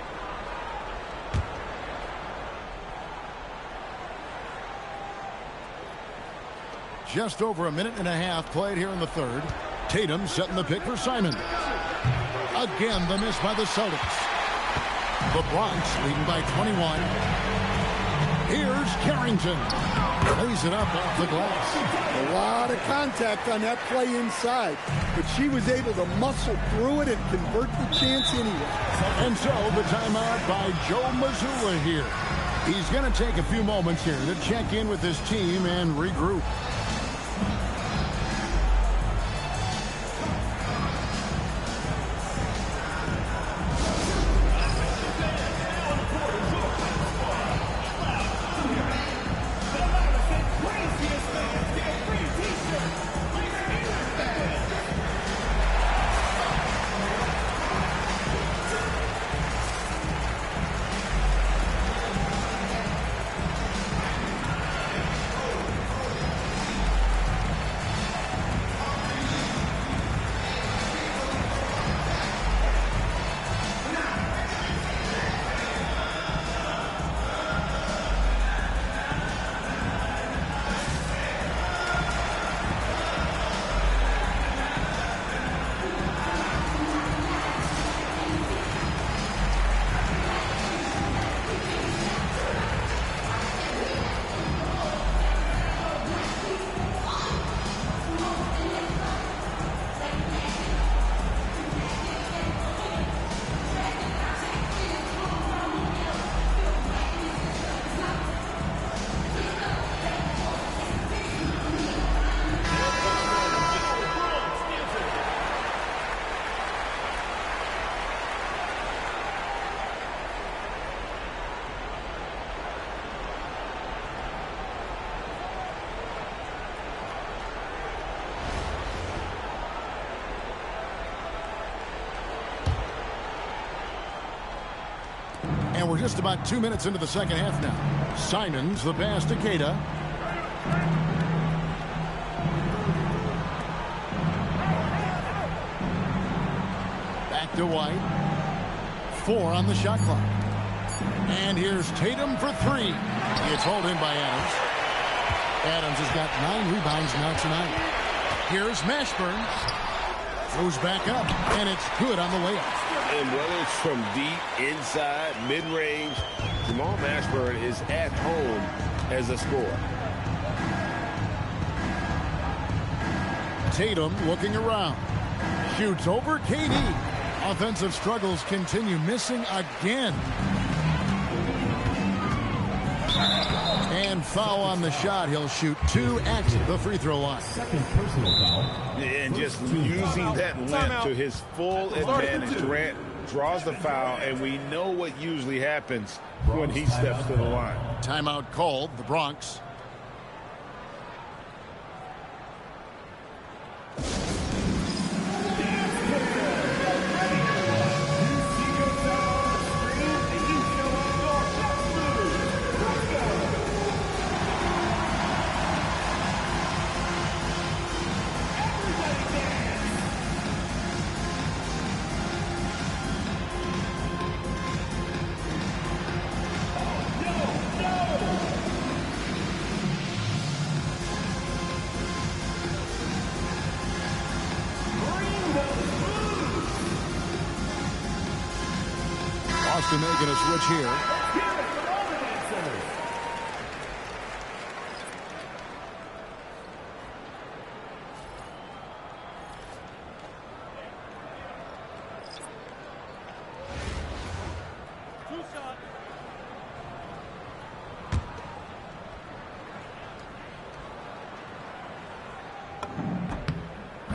Just over a minute and a half played here in the third. Tatum setting the pick for Simon. Again, the miss by the Celtics. The Bronx leading by 21. Here's Carrington. Lays it up off the glass. A lot of contact on that play inside, but she was able to muscle through it and convert the chance anyway. And so the timeout by Joe Mazzulla here. He's going to take a few moments here to check in with his team and regroup. And we're just about 2 minutes into the second half now. Simons the pass to Keita. Back to White. 4 on the shot clock. And here's Tatum for 3. It's hauled in by Adams. Adams has got 9 rebounds now tonight. Here's Mashburn. Throws back up, and it's good on the layup. And whether it's from deep, inside, mid-range, Jamal Mashburn is at home as a scorer. Tatum looking around. Shoots over KD. Offensive struggles continue, missing again. And foul on the shot. He'll shoot 2 at the free throw line. Second personal foul. And just using that length to his full advantage. Durant draws the foul, and we know what usually happens when he steps to the line. Timeout called, the Bronx. Boston making a switch here.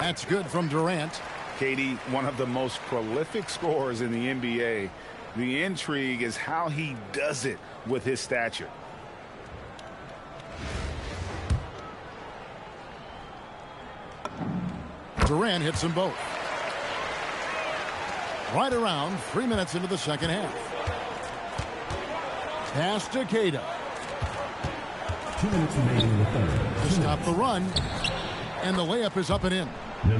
That's good from Durant. KD, one of the most prolific scorers in the NBA. The intrigue is how he does it with his stature. Durant hits them both. Right around 3 minutes into the second half. Pass to Keita. 2 minutes remaining in the third. To stop the run. And the layup is up and in.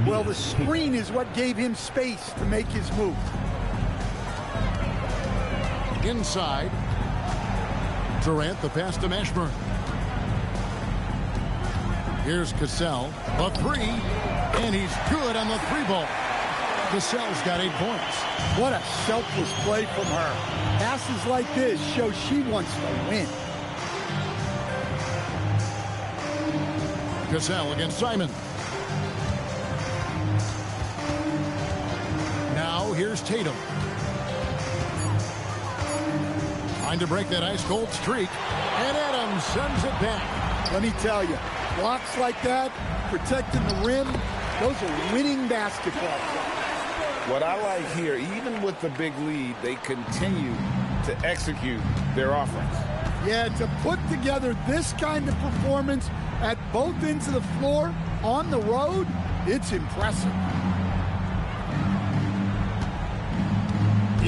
Well, the screen is what gave him space to make his move. Inside. Durant, the pass to Mashburn. Here's Cassell. A three. And he's good on the three ball. Cassell's got 8 points. What a selfless play from her. Passes like this show she wants to win. Cassell against Simon. Now here's Tatum. Trying to break that ice-cold streak. And Adams sends it back. Let me tell you, blocks like that, protecting the rim, those are winning basketball plays. What I like here, even with the big lead, they continue to execute their offense. Yeah, to put together this kind of performance at both ends of the floor on the road, it's impressive.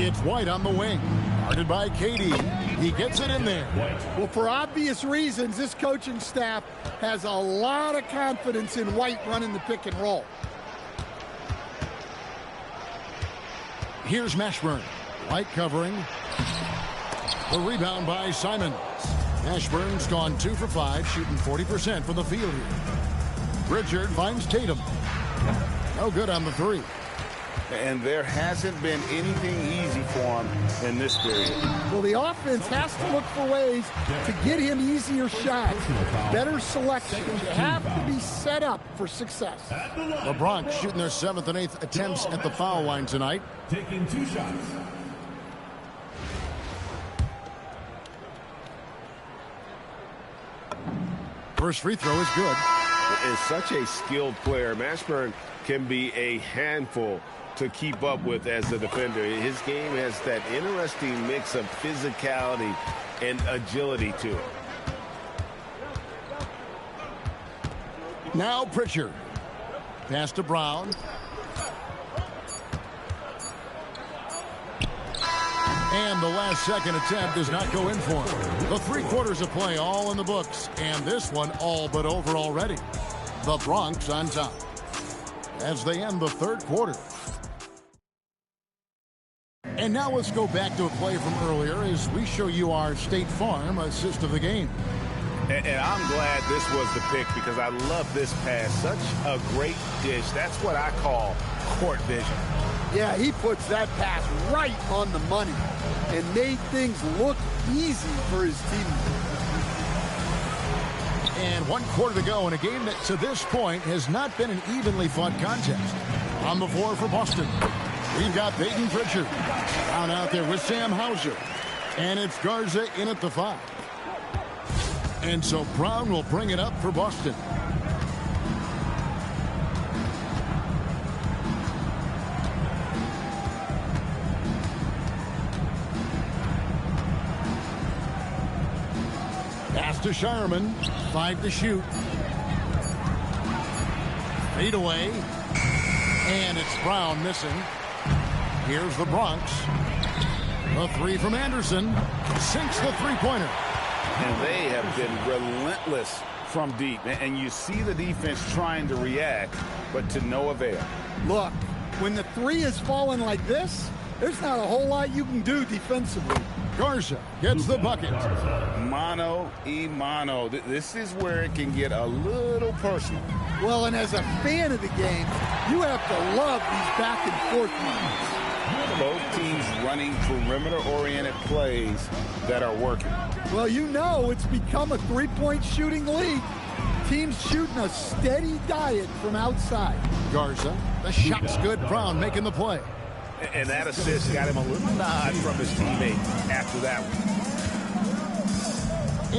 It's White on the wing. Guarded by KD. He gets it in there. Well, for obvious reasons, this coaching staff has a lot of confidence in White running the pick and roll. Here's Mashburn. White covering. The rebound by Simons. Mashburn's gone 2 for 5, shooting 40% from the field here. Richard finds Tatum. No good on the three. And there hasn't been anything easy for him in this period. Well, the offense has to look for ways to get him easier shots, better selection. You have to be set up for success. The Bronx shooting their 7th and 8th attempts at the foul line tonight. Taking 2 shots. First free throw is good. Is such a skilled player. Mashburn can be a handful to keep up with as a defender. His game has that interesting mix of physicality and agility to it. Now Pritchard. Pass to Brown. And the last second attempt does not go in for him. The 3 quarters of play all in the books. And this one all but over already. The Bronx on top as they end the 3rd quarter. And now let's go back to a play from earlier as we show you our State Farm assist of the game. And I'm glad this was the pick because I love this pass. Such a great dish. That's what I call court vision. Yeah, he puts that pass right on the money and made things look easy for his team. And 1 quarter to go in a game that to this point has not been an evenly fought contest. On the floor for Boston, we've got Peyton Pritchard down out there with Sam Hauser. And it's Garza in at the 5. And so Brown will bring it up for Boston. Pass to Shireman. 5 to shoot. Fade away. And it's Brown missing. Here's the Bronx. A 3 from Anderson. Sinks the three-pointer. And they have been relentless from deep. And you see the defense trying to react, but to no avail. Look, when the 3 is falling like this, there's not a whole lot you can do defensively. Garza gets the bucket. Mano y mano. This is where it can get a little personal. Well, and as a fan of the game, you have to love these back and forth moments. Both teams running perimeter-oriented plays that are working. Well, you know it's become a three-point shooting league. Teams shooting a steady diet from outside. Garza, the shot's good. Brown making the play. And that assist got him a little nod from his teammate after that one.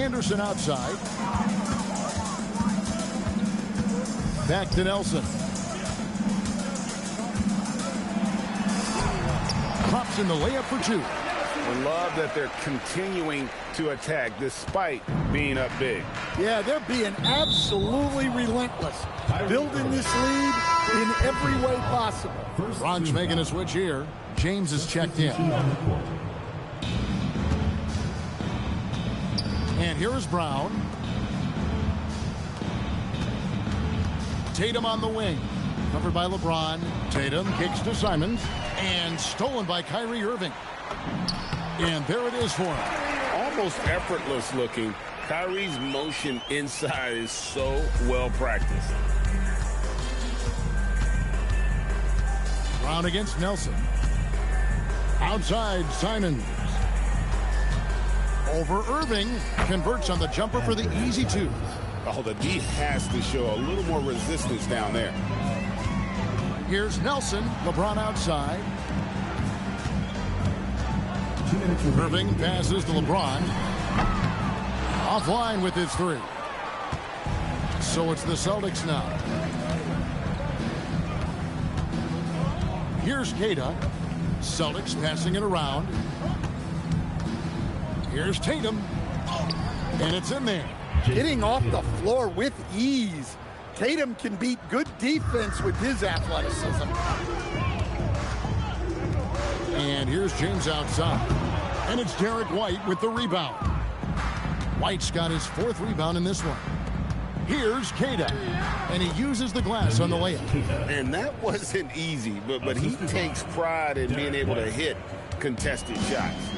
Anderson outside. Back to Nelson. pops in the layup for two. I love that they're continuing to attack despite being up big. Yeah, they're being absolutely relentless, building this lead in every way possible. Bronx making a switch here. James is checked in. And here is Brown. Tatum on the wing. Covered by LeBron. Tatum kicks to Simons. And stolen by Kyrie Irving. And there it is for him. Almost effortless looking. Kyrie's motion inside is so well practiced. Brown against Nelson. Outside, Simons. Over Irving. Converts on the jumper for the easy two. Oh, the D has to show a little more resistance down there. Here's Nelson. LeBron outside. Irving passes to LeBron. Offline with his three. So it's the Celtics now. Here's Keita. Celtics passing it around. Here's Tatum. And it's in there. Getting off the floor with ease. Tatum can beat good defense with his athleticism. And here's James outside. And it's Derek White with the rebound. White's got his fourth rebound in this one. Here's Keita. And he uses the glass on the layup. And that wasn't easy, but he takes pride in being able to hit contested shots.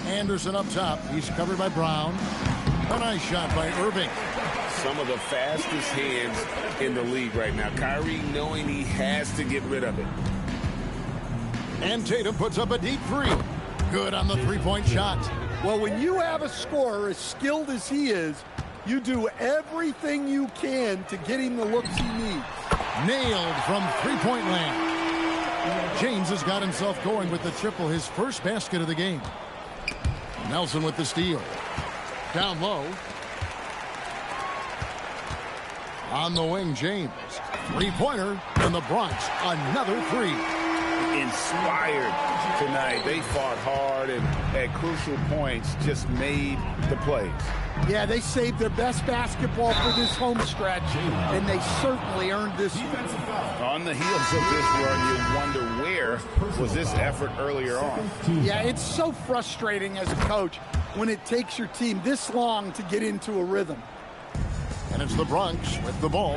Anderson up top. He's covered by Brown. A nice shot by Irving. Some of the fastest hands in the league right now. Kyrie knowing he has to get rid of it. And Tatum puts up a deep three. Good on the three-point shot. Well, when you have a scorer as skilled as he is, you do everything you can to get him the looks he needs. Nailed from three-point land. James has got himself going with the triple, his first basket of the game. Nelson with the steal. Down low. On the wing, James. Three-pointer in the Bronx. Another three. Inspired tonight. They fought hard and at crucial points just made the plays. Yeah, they saved their best basketball for this home stretch, and they certainly earned this one. On the heels of this run, you wonder where was this effort earlier on. Yeah, it's so frustrating as a coach when it takes your team this long to get into a rhythm. And it's the Bronx with the ball.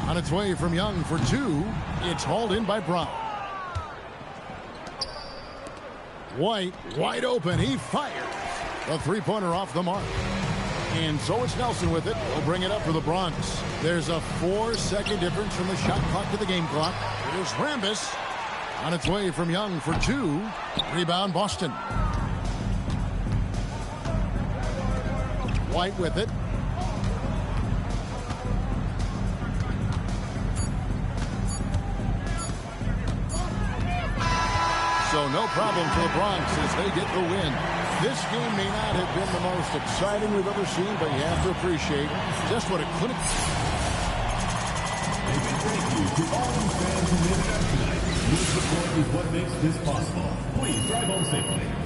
On its way from Young for two. It's hauled in by Brown. White, wide open. He fires. A three-pointer off the mark. And so it's Nelson with it. He'll bring it up for the Bronx. There's a 4-second difference from the shot clock to the game clock. Here's Rambis. On its way from Young for two. Rebound, Boston. White with it. So no problem for the Bronx as they get the win. This game may not have been the most exciting we've ever seen, but you have to appreciate just what it could have. Thank you to all these fans who made it out tonight. Your support is what makes this possible. Please drive home safely.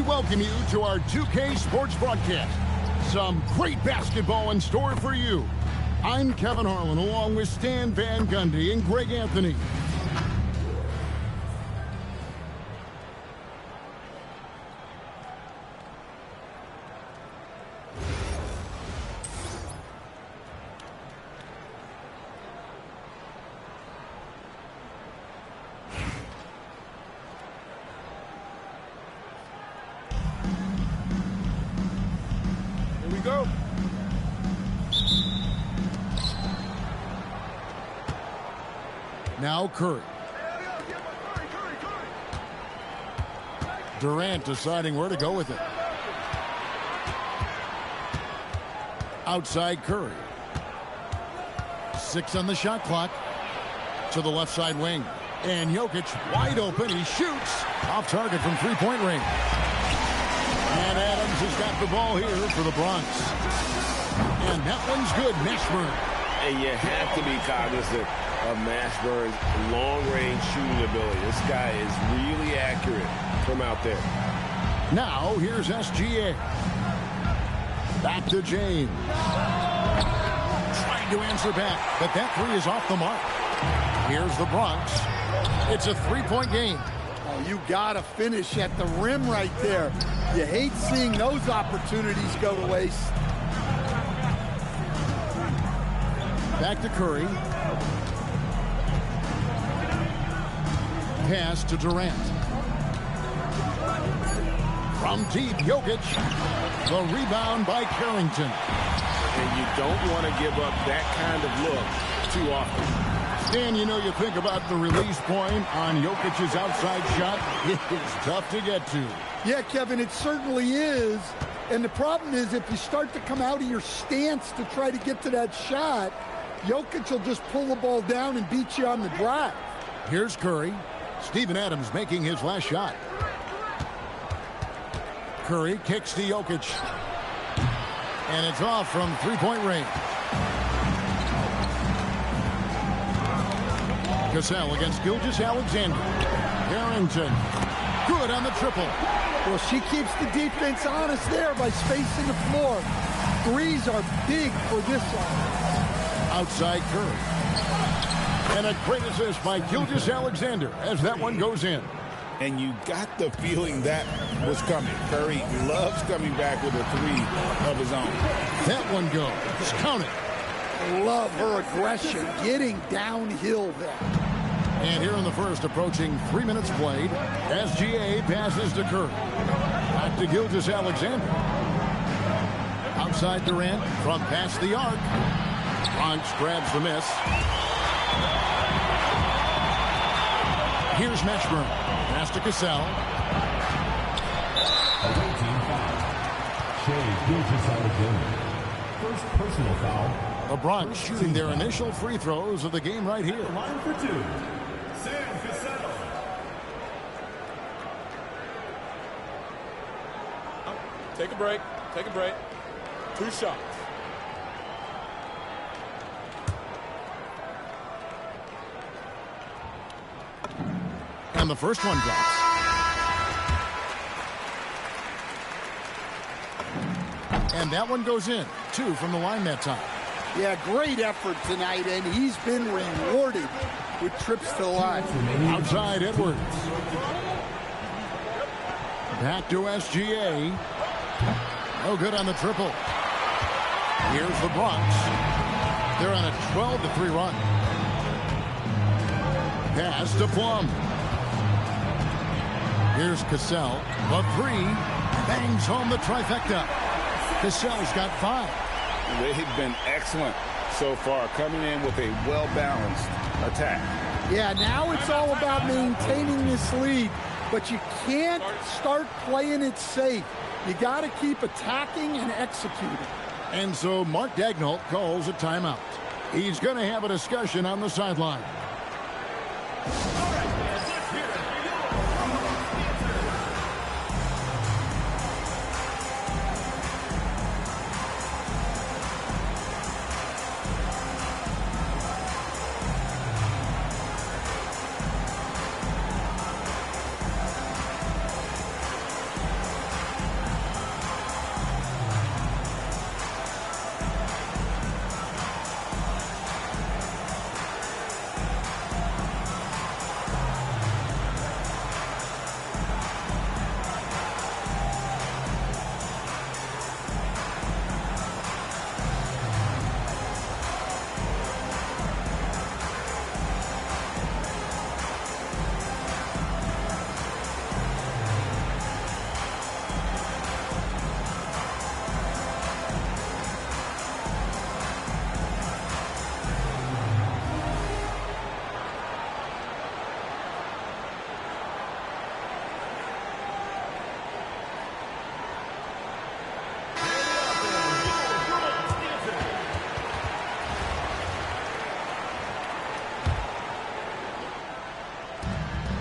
welcome you to our 2K Sports broadcast. Some great basketball in store for you. I'm Kevin Harlan, along with Stan Van Gundy and Greg Anthony. Go. Now Curry. Durant deciding where to go with it. Outside Curry. 6 on the shot clock. To the left side wing. And Jokic wide open. He shoots. Off target from three-point range. And Adams has got the ball here for the Bronx. And that one's good. Mashburn. And you have to be cognizant of Mashburn's long-range shooting ability. This guy is really accurate from out there. Now, here's SGA. Back to James. Trying to answer back, but that three is off the mark. Here's the Bronx. It's a three-point game. Oh, you got to finish at the rim right there. You hate seeing those opportunities go to waste. Back to Curry. Pass to Durant. From deep, Jokic. The rebound by Carrington. And you don't want to give up that kind of look too often. Dan, you know, you think about the release point on Jokic's outside shot. It's tough to get to. Yeah, Kevin, it certainly is. And the problem is if you start to come out of your stance to try to get to that shot, Jokic will just pull the ball down and beat you on the drive. Here's Curry. Steven Adams making his last shot. Curry kicks to Jokic. And it's off from three-point range. Cassell against Gilgeous-Alexander. Carrington. Good on the triple. Well, she keeps the defense honest there by spacing the floor. Threes are big for this offense. Outside Curry. And a great assist by Gilgeous-Alexander as that one goes in. And you got the feeling that was coming. Curry loves coming back with a three of his own. That one goes. Count it. Love her aggression, getting downhill there. And here in the first, approaching 3 minutes played, SGA passes to Curry. Back to Gilgeous-Alexander. Outside Durant from past the arc. Bronx grabs the miss. Here's Mashburn. Pass to Cassell. Team foul. Shea Gilgeous-Alexander. First personal foul. The Bronx shooting their initial free throws of the game right here. Line for two. Sam Cassell. Take a break. Take a break. 2 shots. And the first one drops. And that one goes in. 2 from the line that time. Yeah, great effort tonight, and he's been rewarded with trips to the line. Outside Edwards. Back to SGA. No good on the triple. Here's the Bronx. They're on a 12-3 run. Pass to Plum. Here's Cassell. The 3. Bangs home the trifecta. Cassell's got 5. They've been excellent so far, coming in with a well-balanced attack. Yeah, now it's all about maintaining this lead, but you can't start playing it safe. You got to keep attacking and executing. And so Mark Daigneault calls a timeout. He's going to have a discussion on the sideline.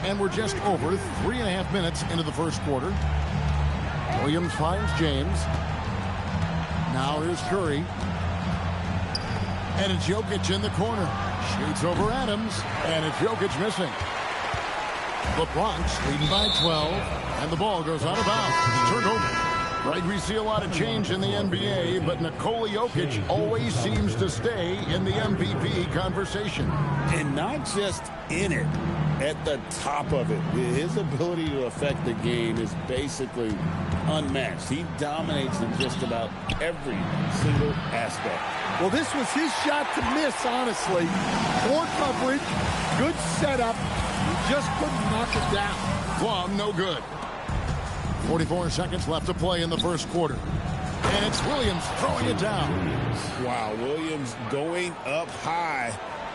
And we're just over 3.5 minutes into the first quarter. Williams finds James. Now here's Curry. And it's Jokic in the corner. Shoots over Adams. And it's Jokic missing. The Bronx leading by 12. And the ball goes out of bounds. Turned over. Right, we see a lot of change in the NBA, but Nikola Jokic always seems to stay in the MVP conversation. And not just in it, at the top of it. His ability to affect the game is basically unmatched. He dominates in just about every single aspect. Well, this was his shot to miss, honestly. Poor coverage, good setup. He just couldn't knock it down. Plum, no good. 44 seconds left to play in the first quarter. And it's Williams throwing it down. Wow, Williams going up high,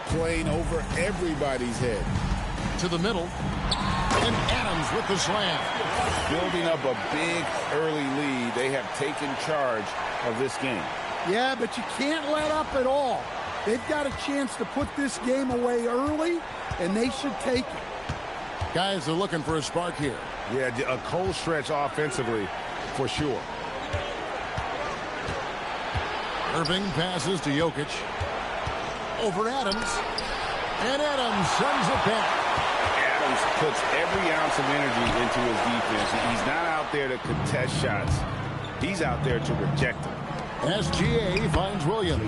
playing over everybody's head. To the middle. And Adams with the slam. Building up a big early lead. They have taken charge of this game. Yeah, but you can't let up at all. They've got a chance to put this game away early, and they should take it. Guys are looking for a spark here. Yeah, a cold stretch offensively, for sure. Irving passes to Jokic. Over Adams. And Adams sends it back. Adams puts every ounce of energy into his defense. He's not out there to contest shots. He's out there to reject them. SGA finds Williams.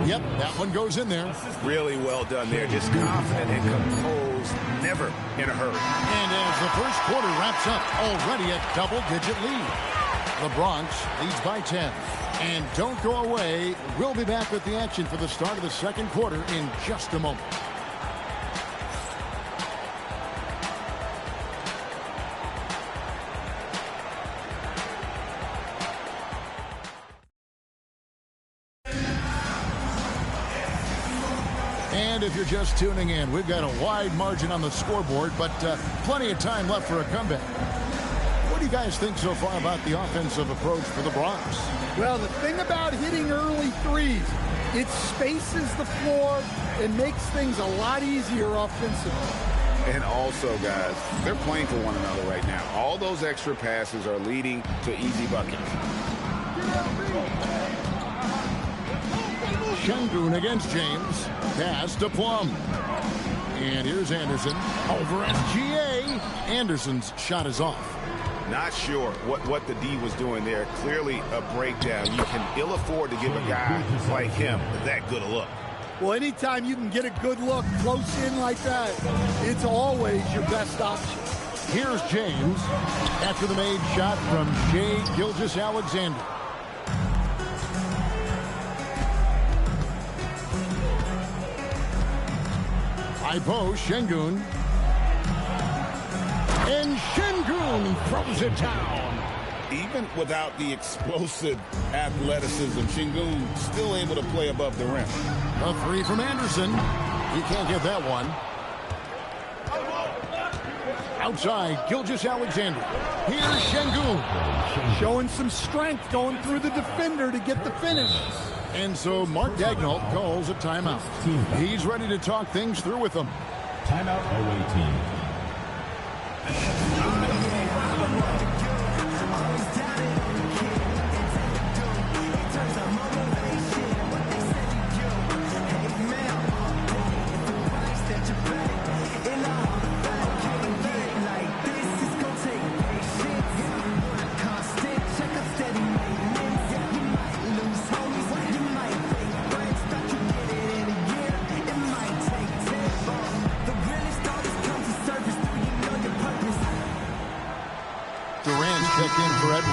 Yep, that one goes in there. Really well done there. Just confident and composed, never in a hurry. And as the first quarter wraps up, already a double-digit lead. The Bronx leads by 10. And don't go away. We'll be back with the action for the start of the second quarter in just a moment. And if you're just tuning in, we've got a wide margin on the scoreboard, but plenty of time left for a comeback. What do you guys think so far about the offensive approach for the Bronx? Well, the thing about hitting early threes, it spaces the floor and makes things a lot easier offensively. And also, guys, they're playing for one another right now. All those extra passes are leading to easy buckets. Şengün against James. Pass to Plum. And here's Anderson over SGA. Anderson's shot is off. Not sure what the D was doing there. Clearly a breakdown. You can ill afford to give a guy like him that good a look. Well, anytime you can get a good look close in like that, it's always your best option. Here's James after the made shot from Shai Gilgeous-Alexander. High post, Şengün. And Şengün throws it down. Even without the explosive athleticism, Şengün still able to play above the rim. A three from Anderson. He can't get that one. Outside, Gilgeous-Alexander. Here's Şengün. Showing some strength going through the defender to get the finish. And so Mark Daigneault calls a timeout. He's ready to talk things through with them. Timeout away team. Checked in for Edwards.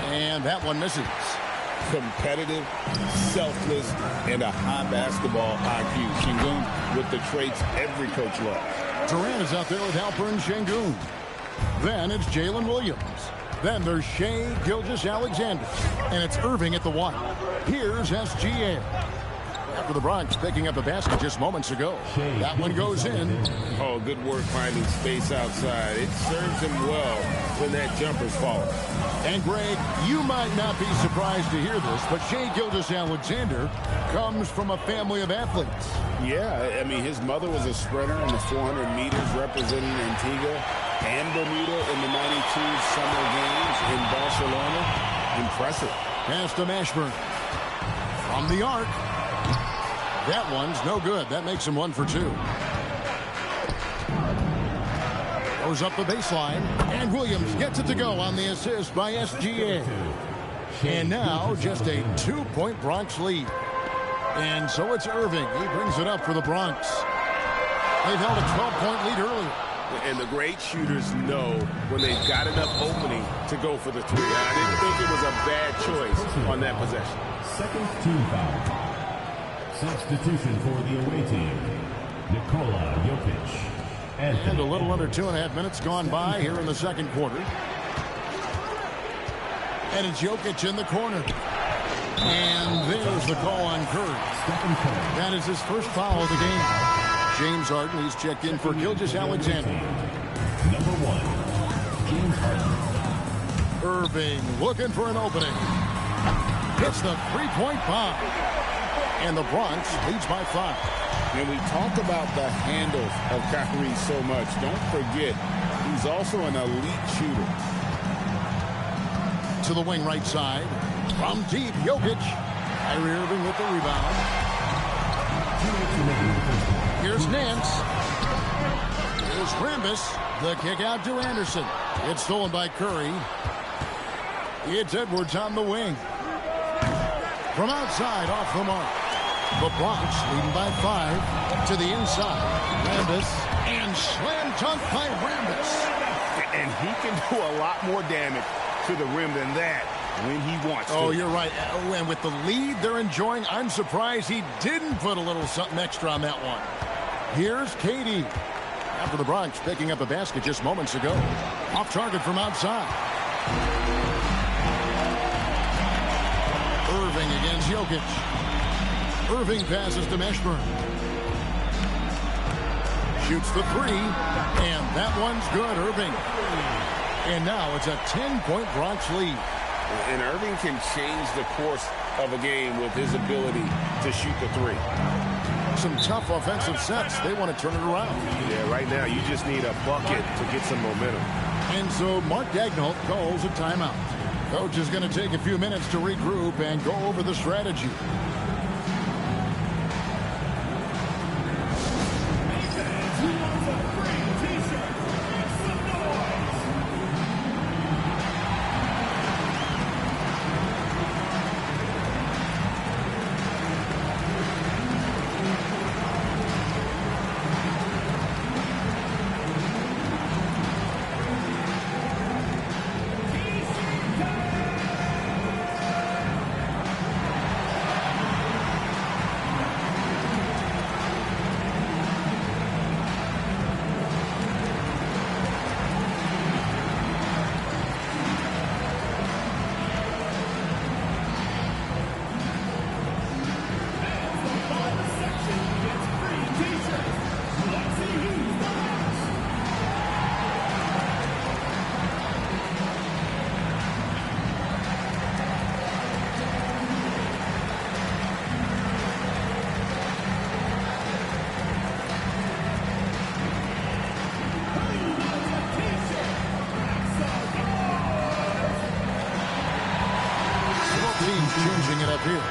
And that one misses. Competitive, selfless, and a high basketball IQ. Şengün with the traits every coach loves. Durant is out there with Alperen Şengün. Then it's Jalen Williams. Then there's Shea Gilgeous-Alexander. And it's Irving at the 1. Here's SGA. After the Bronx picking up a basket just moments ago. That one goes in. Oh, good work finding space outside. It serves him well when that jumper's falling. And, Greg, you might not be surprised to hear this, but Shea Gilgeous-Alexander comes from a family of athletes. Yeah, I mean, his mother was a sprinter in the 400 meters representing Antigua and Bermuda in the 92 Summer Games in Barcelona. Impressive. Pass to Mashburn. From the arc. That one's no good. That makes him 1 for 2. Goes up the baseline. And Williams gets it to go on the assist by SGA. And now just a 2-point Bronx lead. And so it's Irving. He brings it up for the Bronx. They've held a 12-point lead earlier. And the great shooters know when they've got enough opening to go for the 3. I didn't think it was a bad choice on that possession. Second team foul. Substitution for the away team, Nikola Jokic. And a little under 2.5 minutes gone by here in the second quarter. And it's Jokic in the corner. And there's the call on Curry. That is his first foul of the game. James Harden, he's checked in for Gilgeous-Alexander. Number 1, James Harden. Irving looking for an opening. Hits the three-point bomb. And the Bronx leads by 5. And we talk about the handles of Kyrie so much. Don't forget, he's also an elite shooter. To the wing right side. From deep, Jokic. Kyrie Irving with the rebound. Here's Nance. Here's Rambis. The kick out to Anderson. It's stolen by Curry. It's Edwards on the wing. From outside, off the mark. The Bronx leading by 5 to the inside. Rambis and slam dunk by Rambis. And he can do a lot more damage to the rim than that when he wants to. Oh, you're right. Oh, and with the lead they're enjoying, I'm surprised he didn't put a little something extra on that one. Here's KD. After the Bronx picking up a basket just moments ago. Off target from outside. Irving against Jokic. Irving passes to Mashburn. Shoots the 3. And that one's good, Irving. And now it's a 10-point Bronx lead. And Irving can change the course of a game with his ability to shoot the 3. Some tough offensive sets. They want to turn it around. Yeah, right now you just need a bucket to get some momentum. And so Mark Daigneault calls a timeout. Coach is going to take a few minutes to regroup and go over the strategy. Changing it up here.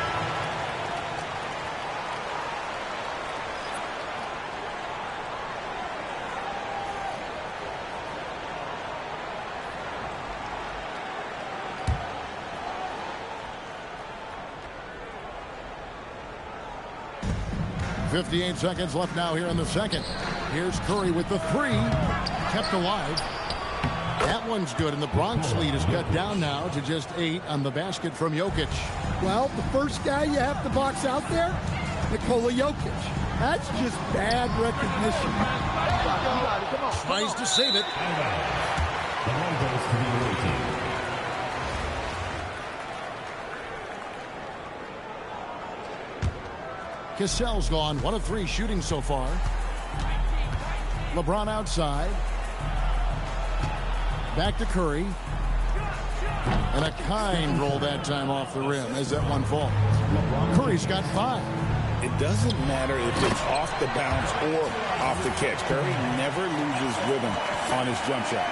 .58 seconds left now here in the second. Here's Curry with the 3. Kept alive. That one's good, and the Bronx lead is cut down now to just 8 on the basket from Jokic. Well, the first guy you have to box out there, Nikola Jokic. That's just bad recognition. Tries to save it. The ball goes to the away team. Cassell's gone 1 of 3 shooting so far. LeBron outside. Back to Curry. And a kind roll that time off the rim as that one falls. Curry's got 5. It doesn't matter if it's off the bounce or off the catch. Curry never loses rhythm on his jump shot.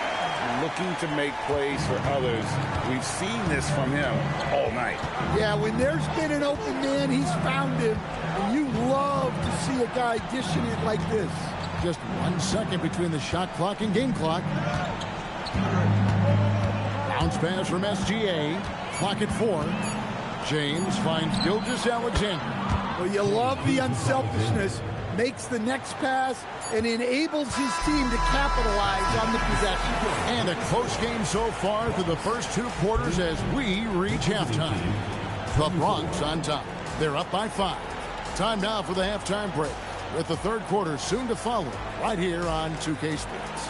Looking to make plays for others. We've seen this from him all night. Yeah, when there's been an open man, he's found him. And you love to see a guy dishing it like this. Just 1 second between the shot clock and game clock. Bounce pass from SGA. Clock at 4. James finds Gilgeous-Alexander. Well, you love the unselfishness. Makes the next pass and enables his team to capitalize on the possession. And a close game so far through the first 2 quarters as we reach halftime. The Bronx on top. They're up by 5. Time now for the halftime break, with the third quarter soon to follow right here on 2K Sports.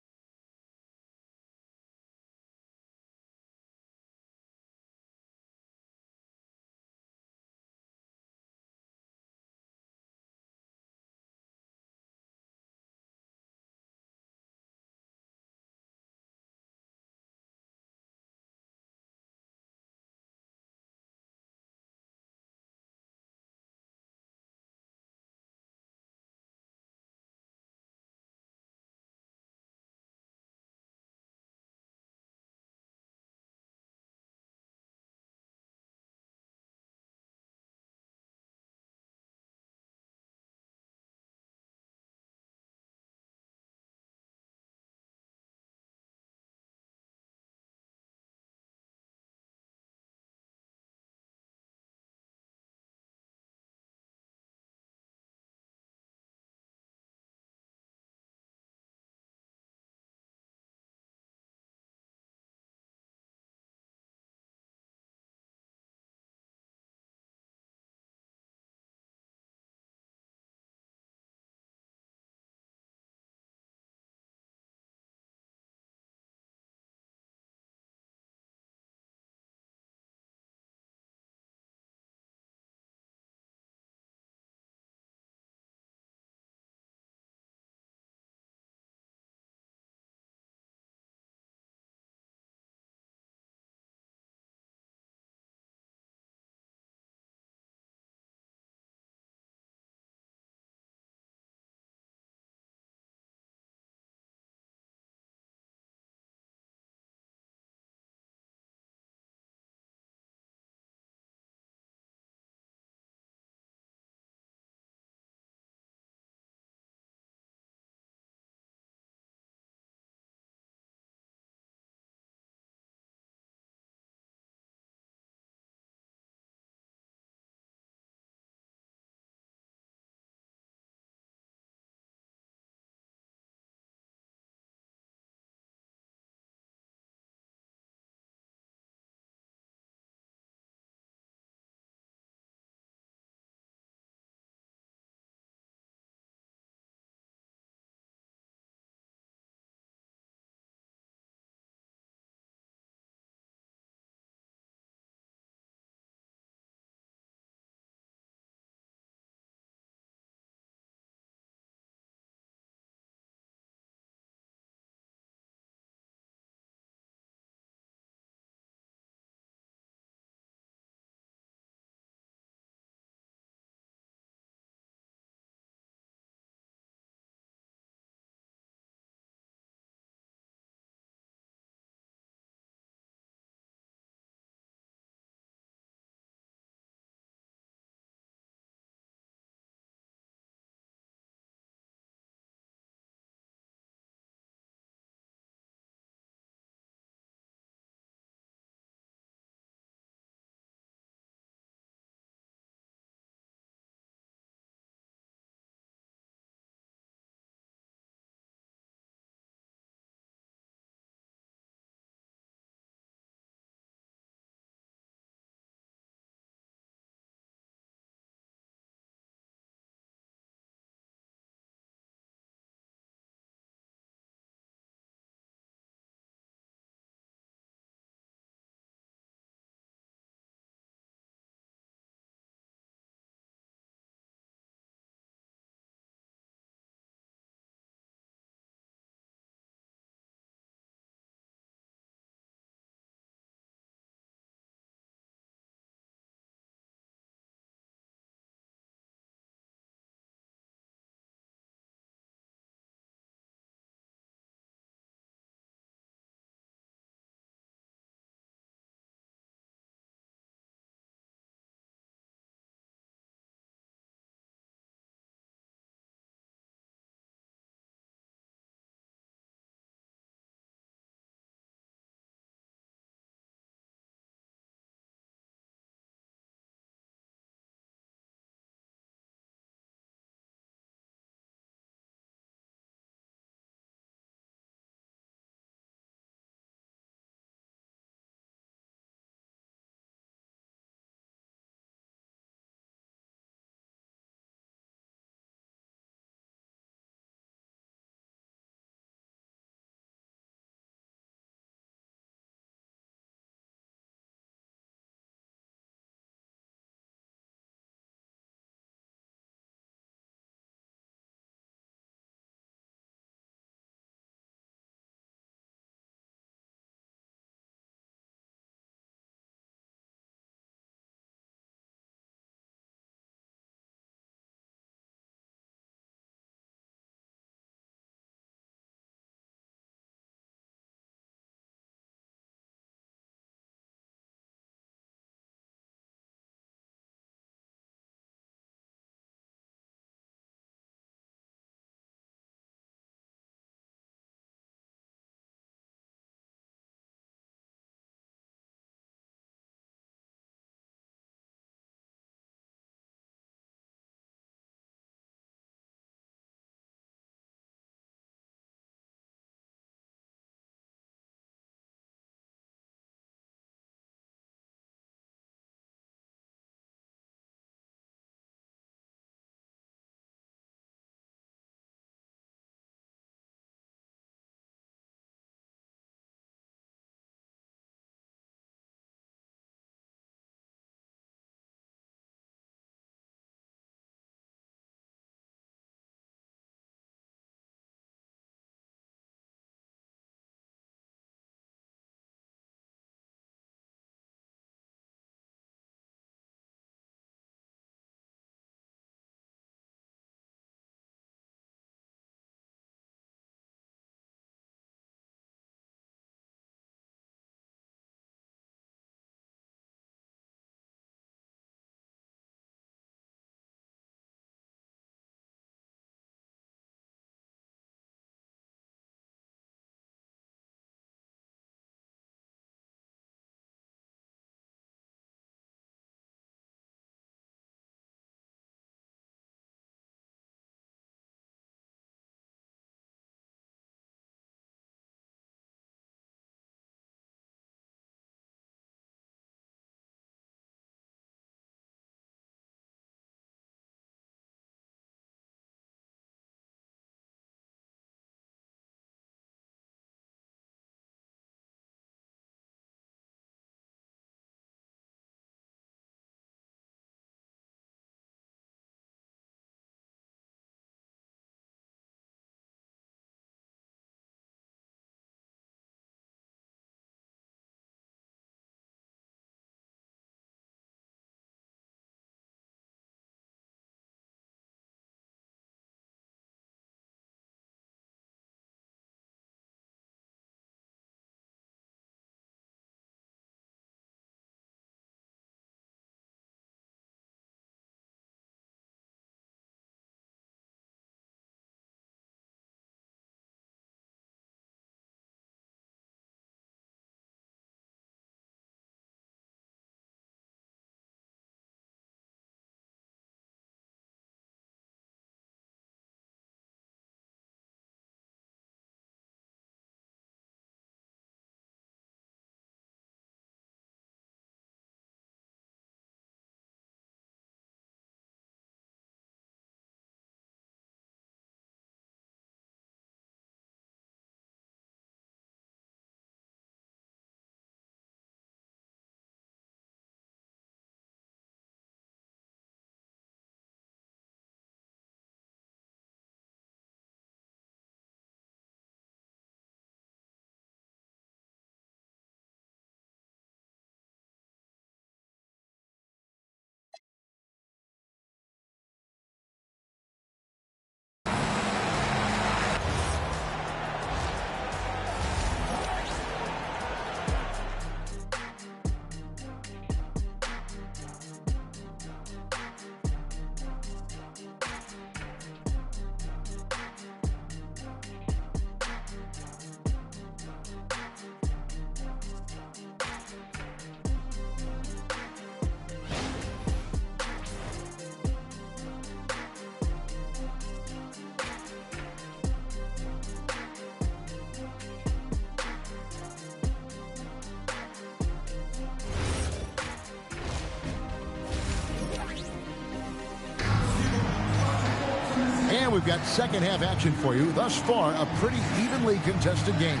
And we've got second half action for you. Thus far, a pretty evenly contested game.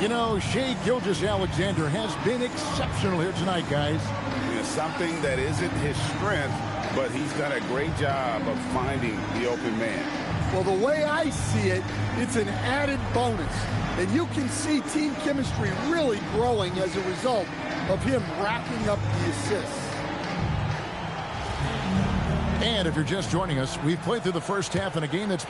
You know, Shea Gilgeous-Alexander has been exceptional here tonight, guys. It's something that isn't his strength, but he's done a great job of finding the open man. Well, the way I see it, it's an added bonus. And you can see team chemistry really growing as a result of him racking up the assists. And if you're just joining us, we've played through the first half in a game that's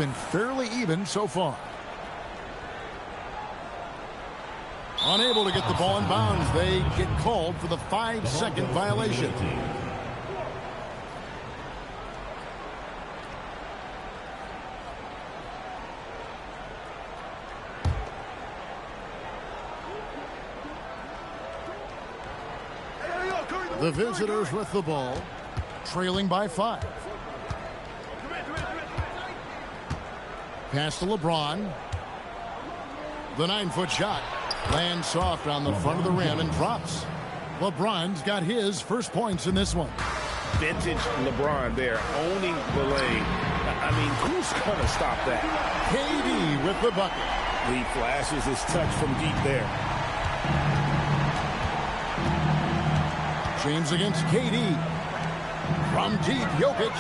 been fairly even so far. Unable to get the ball in bounds. They get called for the 5-second violation. The visitors with the ball, trailing by 5. Pass to LeBron. The 9-foot shot lands soft on the front of the rim and drops. LeBron's got his first points in this one. Vintage LeBron there, owning the lane. I mean, who's going to stop that? KD with the bucket. He flashes his touch from deep there. James against KD. From deep, Jokic.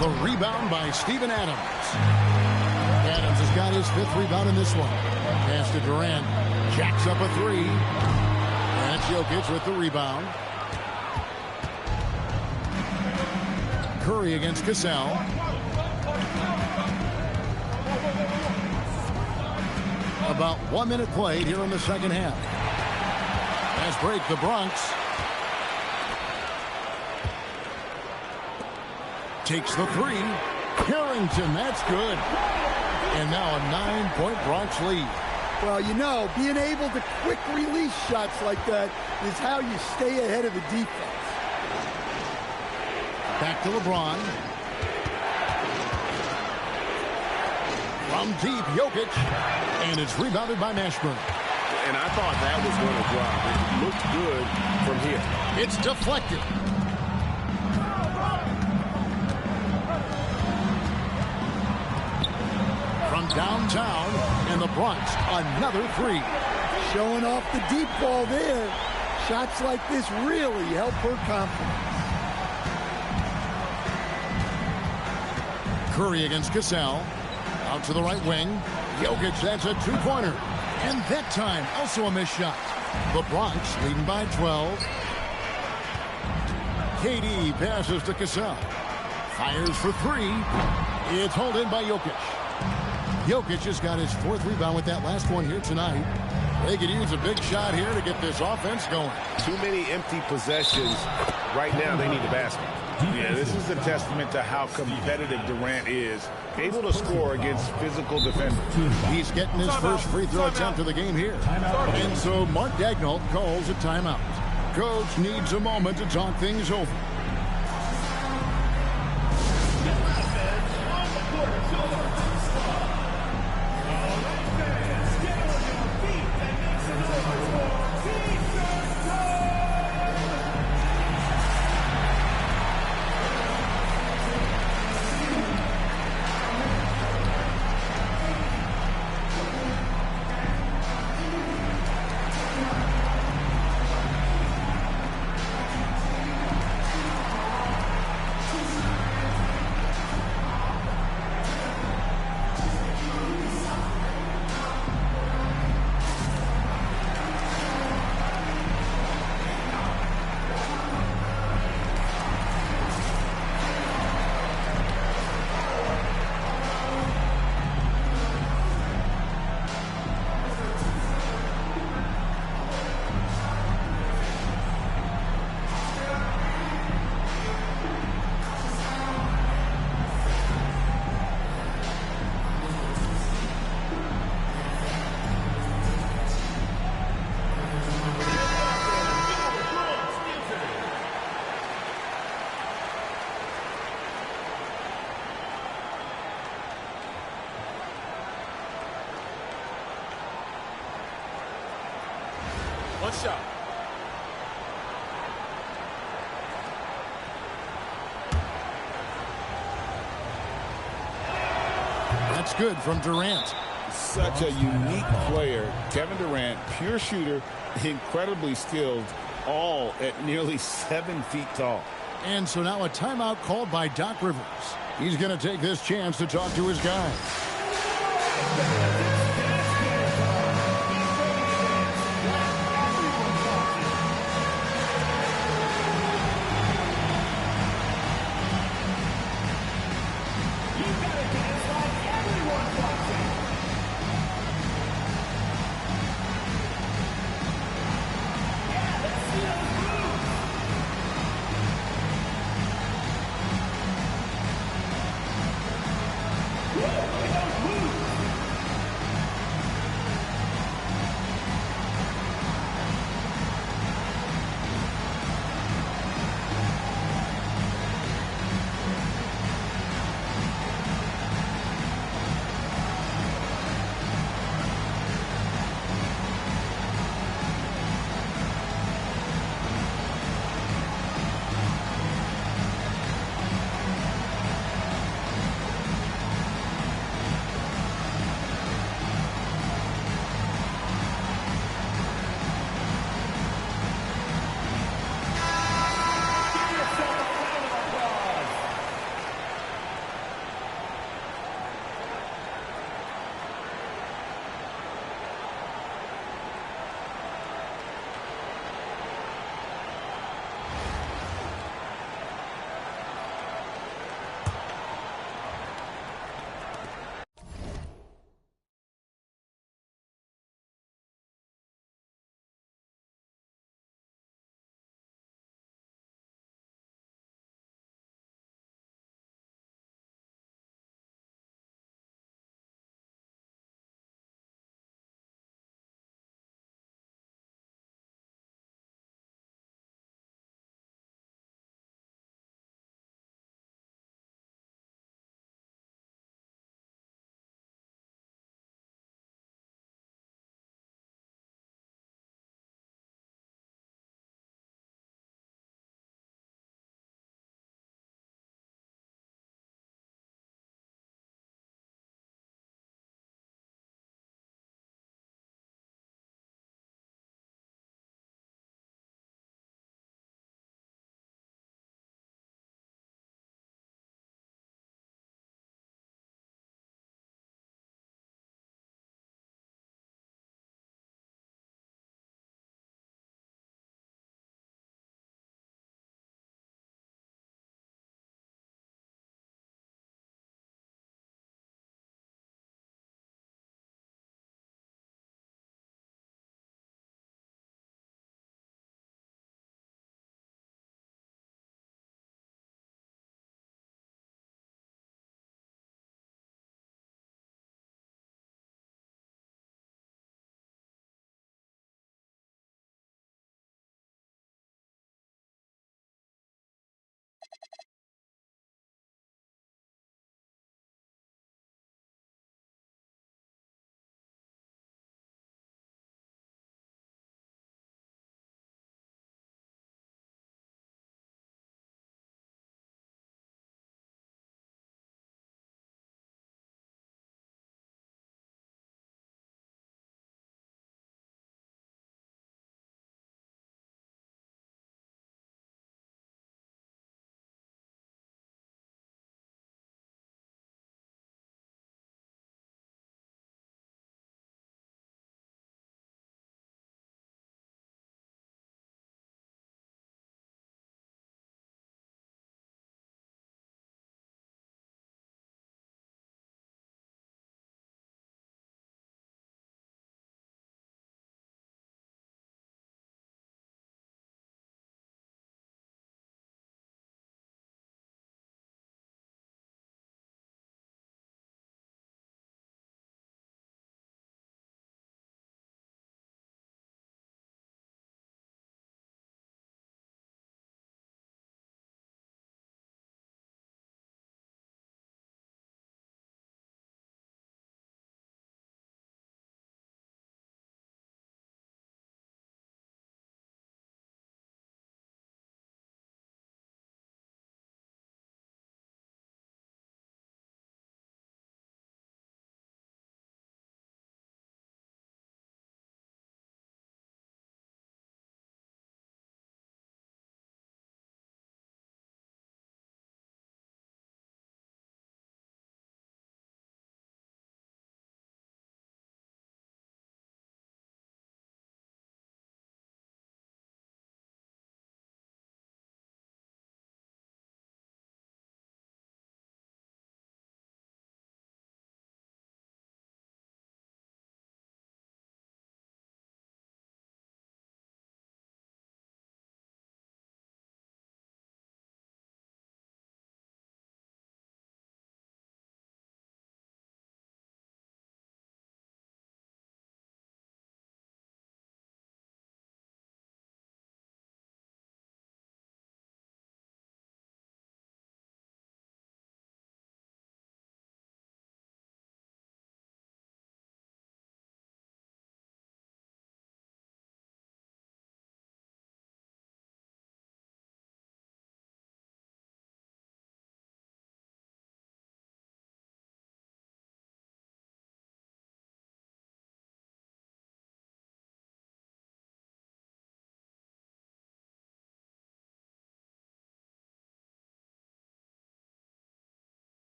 The rebound by Steven Adams. Adams has got his 5th rebound in this one. Pass to Durant. Jacks up a 3. And it's Jokic with the rebound. Curry against Cassell. About 1 minute played here in the second half. As break the Bronx. Takes the 3. Harrington, that's good. And now a 9-point Bronx lead. Well, you know, being able to quick release shots like that is how you stay ahead of the defense. Back to LeBron. From deep, Jokic. And it's rebounded by Mashburn. And I thought that was going to drop. It looked good from here. It's deflected. From downtown, and the Bronx, another 3. Showing off the deep ball there. Shots like this really help her confidence. Curry against Cassell. Out to the right wing. Jokic, that's a 2-pointer. And that time, also a missed shot. The Bronx leading by 12. KD passes to Cassell. Fires for 3. It's hauled in by Jokic. Jokic has got his 4th rebound with that last one here tonight. They could use a big shot here to get this offense going. Too many empty possessions. Right now, they need a basket. Yeah, this is a testament to how competitive Durant is. Able to score against physical defenders. He's getting his first free throw attempt of the game here. And so Mark Daigneault calls a timeout. Coach needs a moment to talk things over. One shot. That's good from Durant. Such a unique player. Kevin Durant, pure shooter, incredibly skilled, all at nearly 7 feet tall. And so now a timeout called by Doc Rivers. He's going to take this chance to talk to his guys.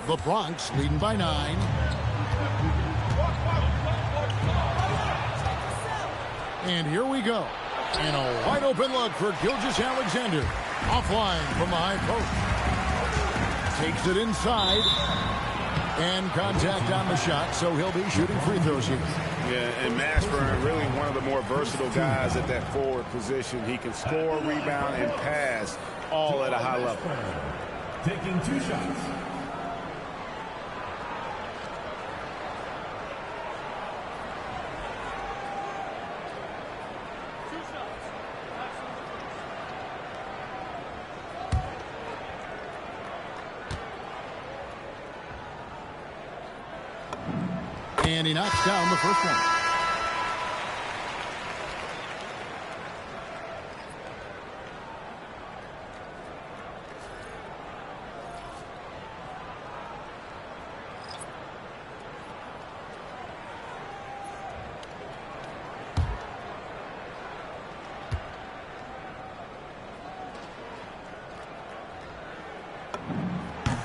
The Bronx leading by 9. And here we go. And a wide open look for Gilgeous-Alexander. Offline from the high post. Takes it inside. And contact on the shot, so he'll be shooting free throws here. Yeah, and Mashburn, really one of the more versatile guys at that forward position. He can score, rebound, and pass all at a high level. Taking 2 shots. And he knocks down the first one.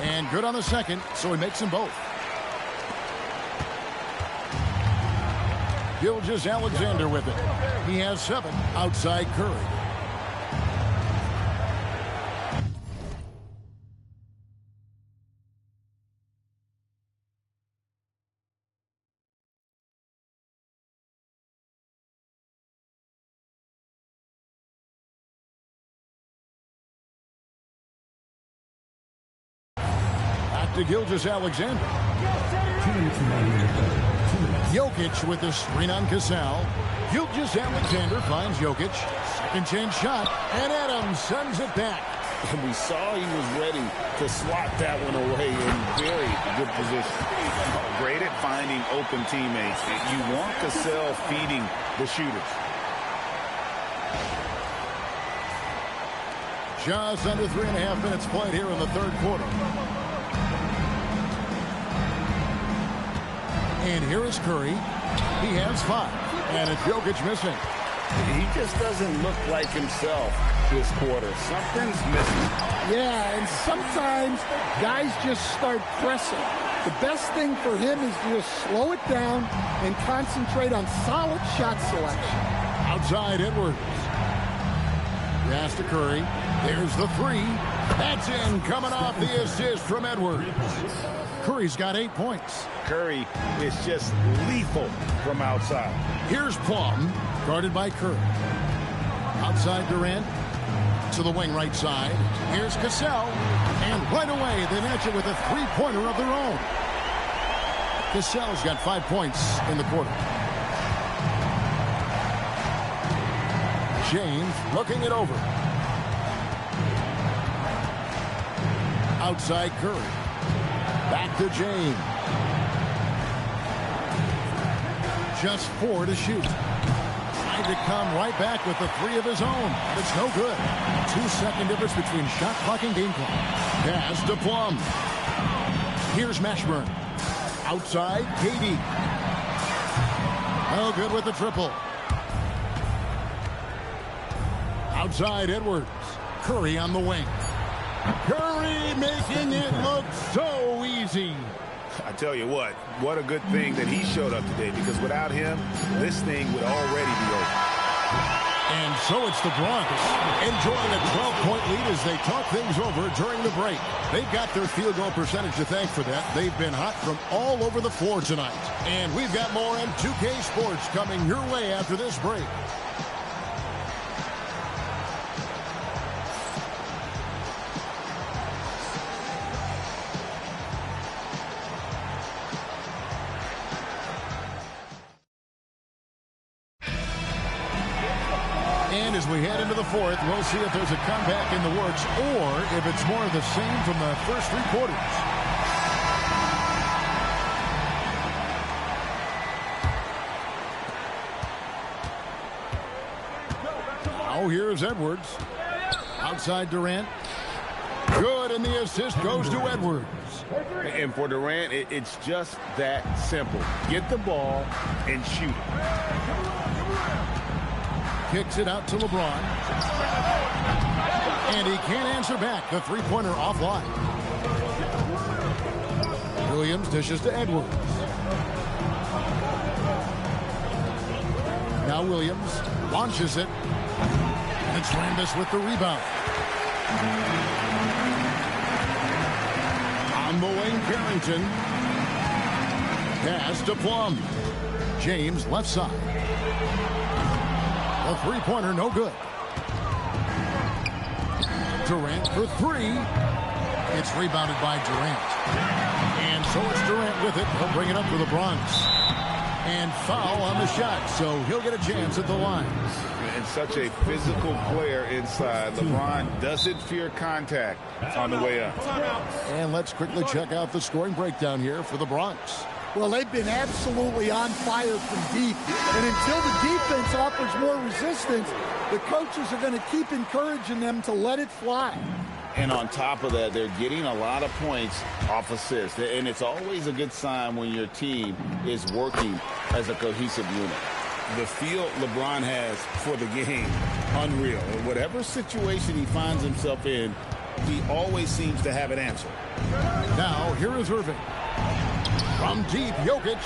And good on the second, so he makes them both. Gilgeous-Alexander with it. He has 7 outside Curry. Back to Gilgeous-Alexander. Jokic with the screen on Cassell. Gilgeous-Alexander finds Jokic. Second change shot. And Adams sends it back. And we saw he was ready to slot that one away in very good position. Great at finding open teammates. You want Cassell feeding the shooters. Just under 3.5 minutes played here in the third quarter. And here is Curry. He has 5. And it's Jokic missing. He just doesn't look like himself this quarter. Something's missing. Yeah, and sometimes guys just start pressing. The best thing for him is to just slow it down and concentrate on solid shot selection. Outside Edwards. Pass to Curry. There's the 3. That's in, coming off the assist from Edwards. Curry's got 8 points. Curry is just lethal from outside. Here's Plum, guarded by Curry. Outside Durant to the wing right side. Here's Cassell. And right away, they match it with a 3-pointer of their own. Cassell's got 5 points in the quarter. James looking it over. Outside Curry. Back to James. Just 4 to shoot. Trying to come right back with the 3 of his own. It's no good. 2-second difference between shot clock and game clock. Pass to Plum. Here's Mashburn. Outside, KD. No good with the triple. Outside Edwards. Curry on the wing. Curry making it look so easy. I tell you what a good thing that he showed up today, because without him, this thing would already be over. And so it's the Bronx enjoying a 12-point lead as they talk things over during the break. They've got their field goal percentage to thank for that. They've been hot from all over the floor tonight. And we've got more on 2K Sports coming your way after this break. And as we head into the fourth, we'll see if there's a comeback in the works or if it's more of the same from the first 3 quarters. Now here's Edwards. Outside Durant. Good, and the assist goes to Edwards. And for Durant, it's just that simple. Get the ball and shoot it. Kicks it out to LeBron. And he can't answer back. The 3-pointer offline. Williams dishes to Edwards. Now Williams launches it. And it's Rambis with the rebound. On the wing, Carrington. Pass to Plum. James left side. The three-pointer, no good. Durant for three. It's rebounded by Durant. And so it's Durant with it. He'll bring it up for the Bronx. And foul on the shot, so he'll get a chance at the line. And such a physical player inside. LeBron doesn't fear contact on the way up. And let's quickly check out the scoring breakdown here for the Bronx. Well, they've been absolutely on fire from deep. And until the defense offers more resistance, the coaches are going to keep encouraging them to let it fly. And on top of that, they're getting a lot of points off assists. And it's always a good sign when your team is working as a cohesive unit. The feel LeBron has for the game, unreal. In whatever situation he finds himself in, he always seems to have an answer. Now, here is Irving. From deep, Jokic.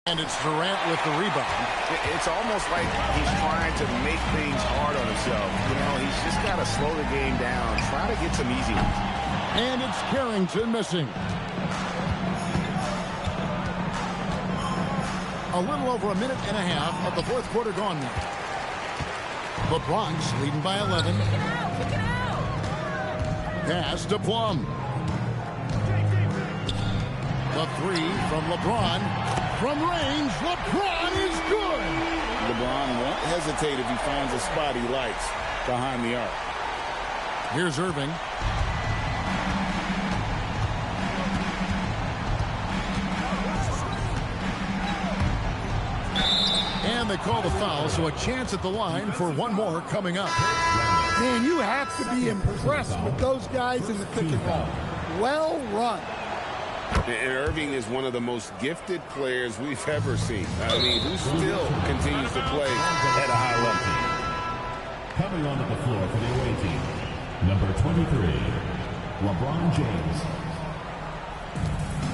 And it's Durant with the rebound. It's almost like he's trying to make things hard on himself. You know, he's just got to slow the game down, try to get some easy ones. And it's Carrington missing. A little over a minute and a half of the fourth quarter gone now. The Bronx leading by 11. Pass to Plum. The three from LeBron. From range, LeBron is good. LeBron won't hesitate if he finds a spot he likes behind the arc. Here's Irving. And they call the foul, so a chance at the line for one more coming up. Man, you have to be impressed with those guys in the pick and roll. Well run. And Irving is one of the most gifted players we've ever seen. I mean, who still continues to play at a high level. Coming onto the floor for the away team, number 23, LeBron James.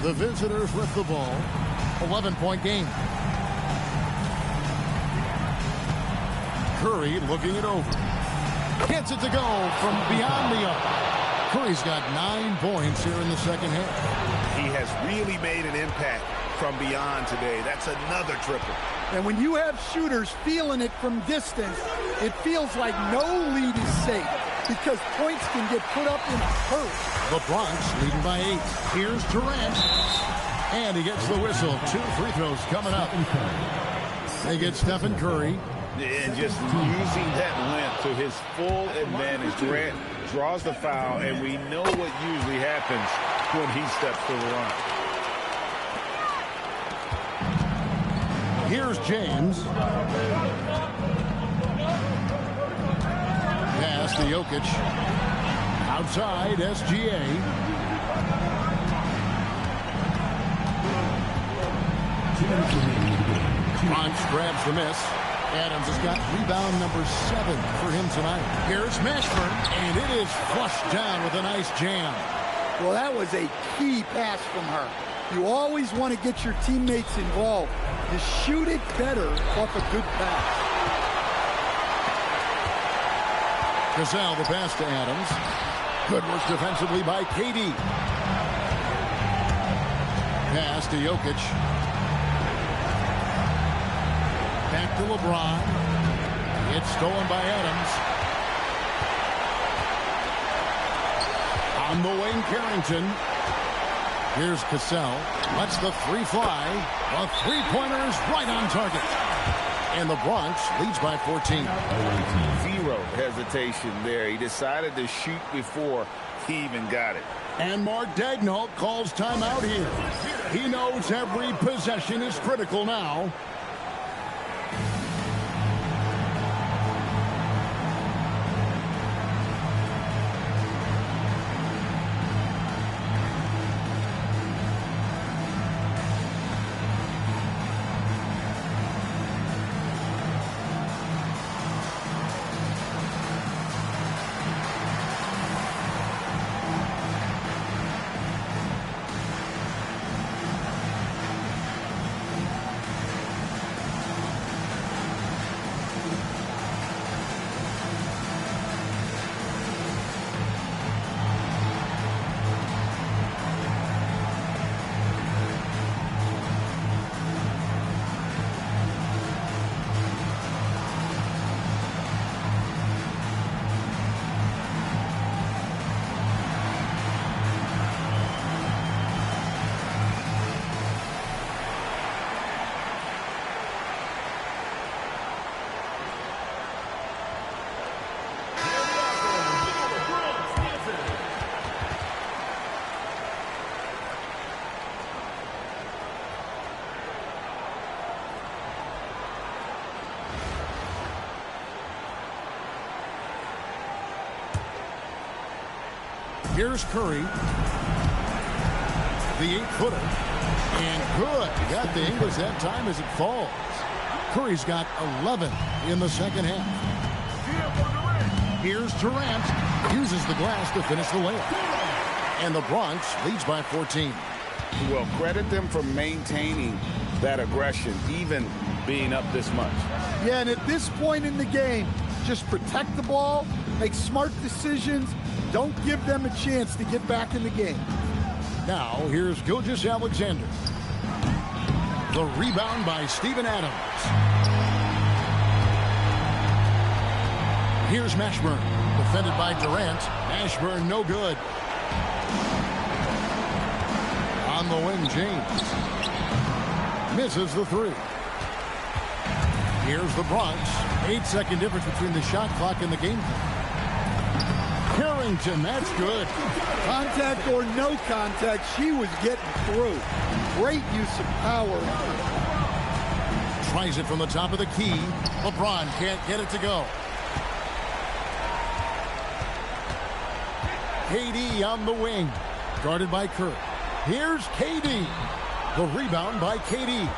The visitors with the ball. 11-point game. Curry looking it over. Gets it to go from beyond the arc. Curry's got 9 points here in the second half. He has really made an impact from beyond today. That's another triple. And when you have shooters feeling it from distance, it feels like no lead is safe because points can get put up in a hurry. The Bronx leading by 8. Here's Durant. And he gets the whistle. 2 free throws coming up. They get Stephen Curry. And just using that length to his full advantage. Durant draws the foul, and we know what usually happens when he steps to the line. Here's James. Pass to Jokic. Outside, SGA. Bronx grabs the miss. Adams has got rebound number 7 for him tonight. Here's Mashburn, and it is flushed down with a nice jam. Well, that was a key pass from her. You always want to get your teammates involved. You shoot it better off a good pass. Gazelle, the pass to Adams. Good work defensively by KD. Pass to Jokic. Back to LeBron. It's stolen by Adams. On the wing, Carrington. Here's Cassell. Lets the three fly. A three-pointer is right on target. And the Bronx leads by 14. Zero hesitation there. He decided to shoot before he even got it. And Mark Daigneault calls timeout here. He knows every possession is critical now. Here's Curry. The 8-footer. And good. He got the English that time as it falls. Curry's got 11 in the second half. Here's Durant. Uses the glass to finish the layup. And the Bronx leads by 14. Well, credit them for maintaining that aggression, even being up this much. Yeah, and at this point in the game, just protect the ball, make smart decisions. Don't give them a chance to get back in the game. Now, here's Gilgeous-Alexander. The rebound by Steven Adams. Here's Mashburn. Defended by Durant. Mashburn no good. On the wing, James. Misses the three. Here's the Bronx. 8-second difference between the shot clock and the game clock. Carrington, that's good. Contact or no contact, she was getting through. Great use of power. Tries it from the top of the key. LeBron can't get it to go. KD on the wing. Guarded by Kerr. Here's KD. The rebound by KD.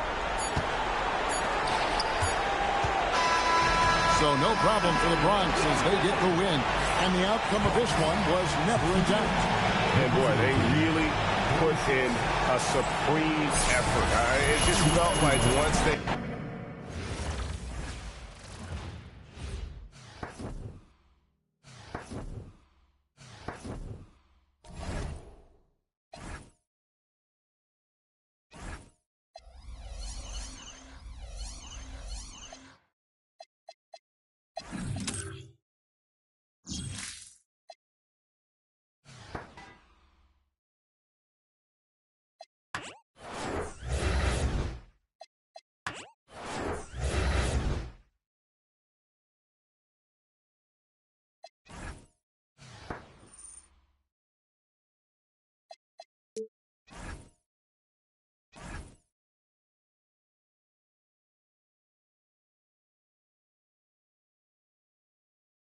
So no problem for the Bronx as they get the win. And the outcome of this one was never in doubt. And boy, they really put in a supreme effort. It just felt like once they...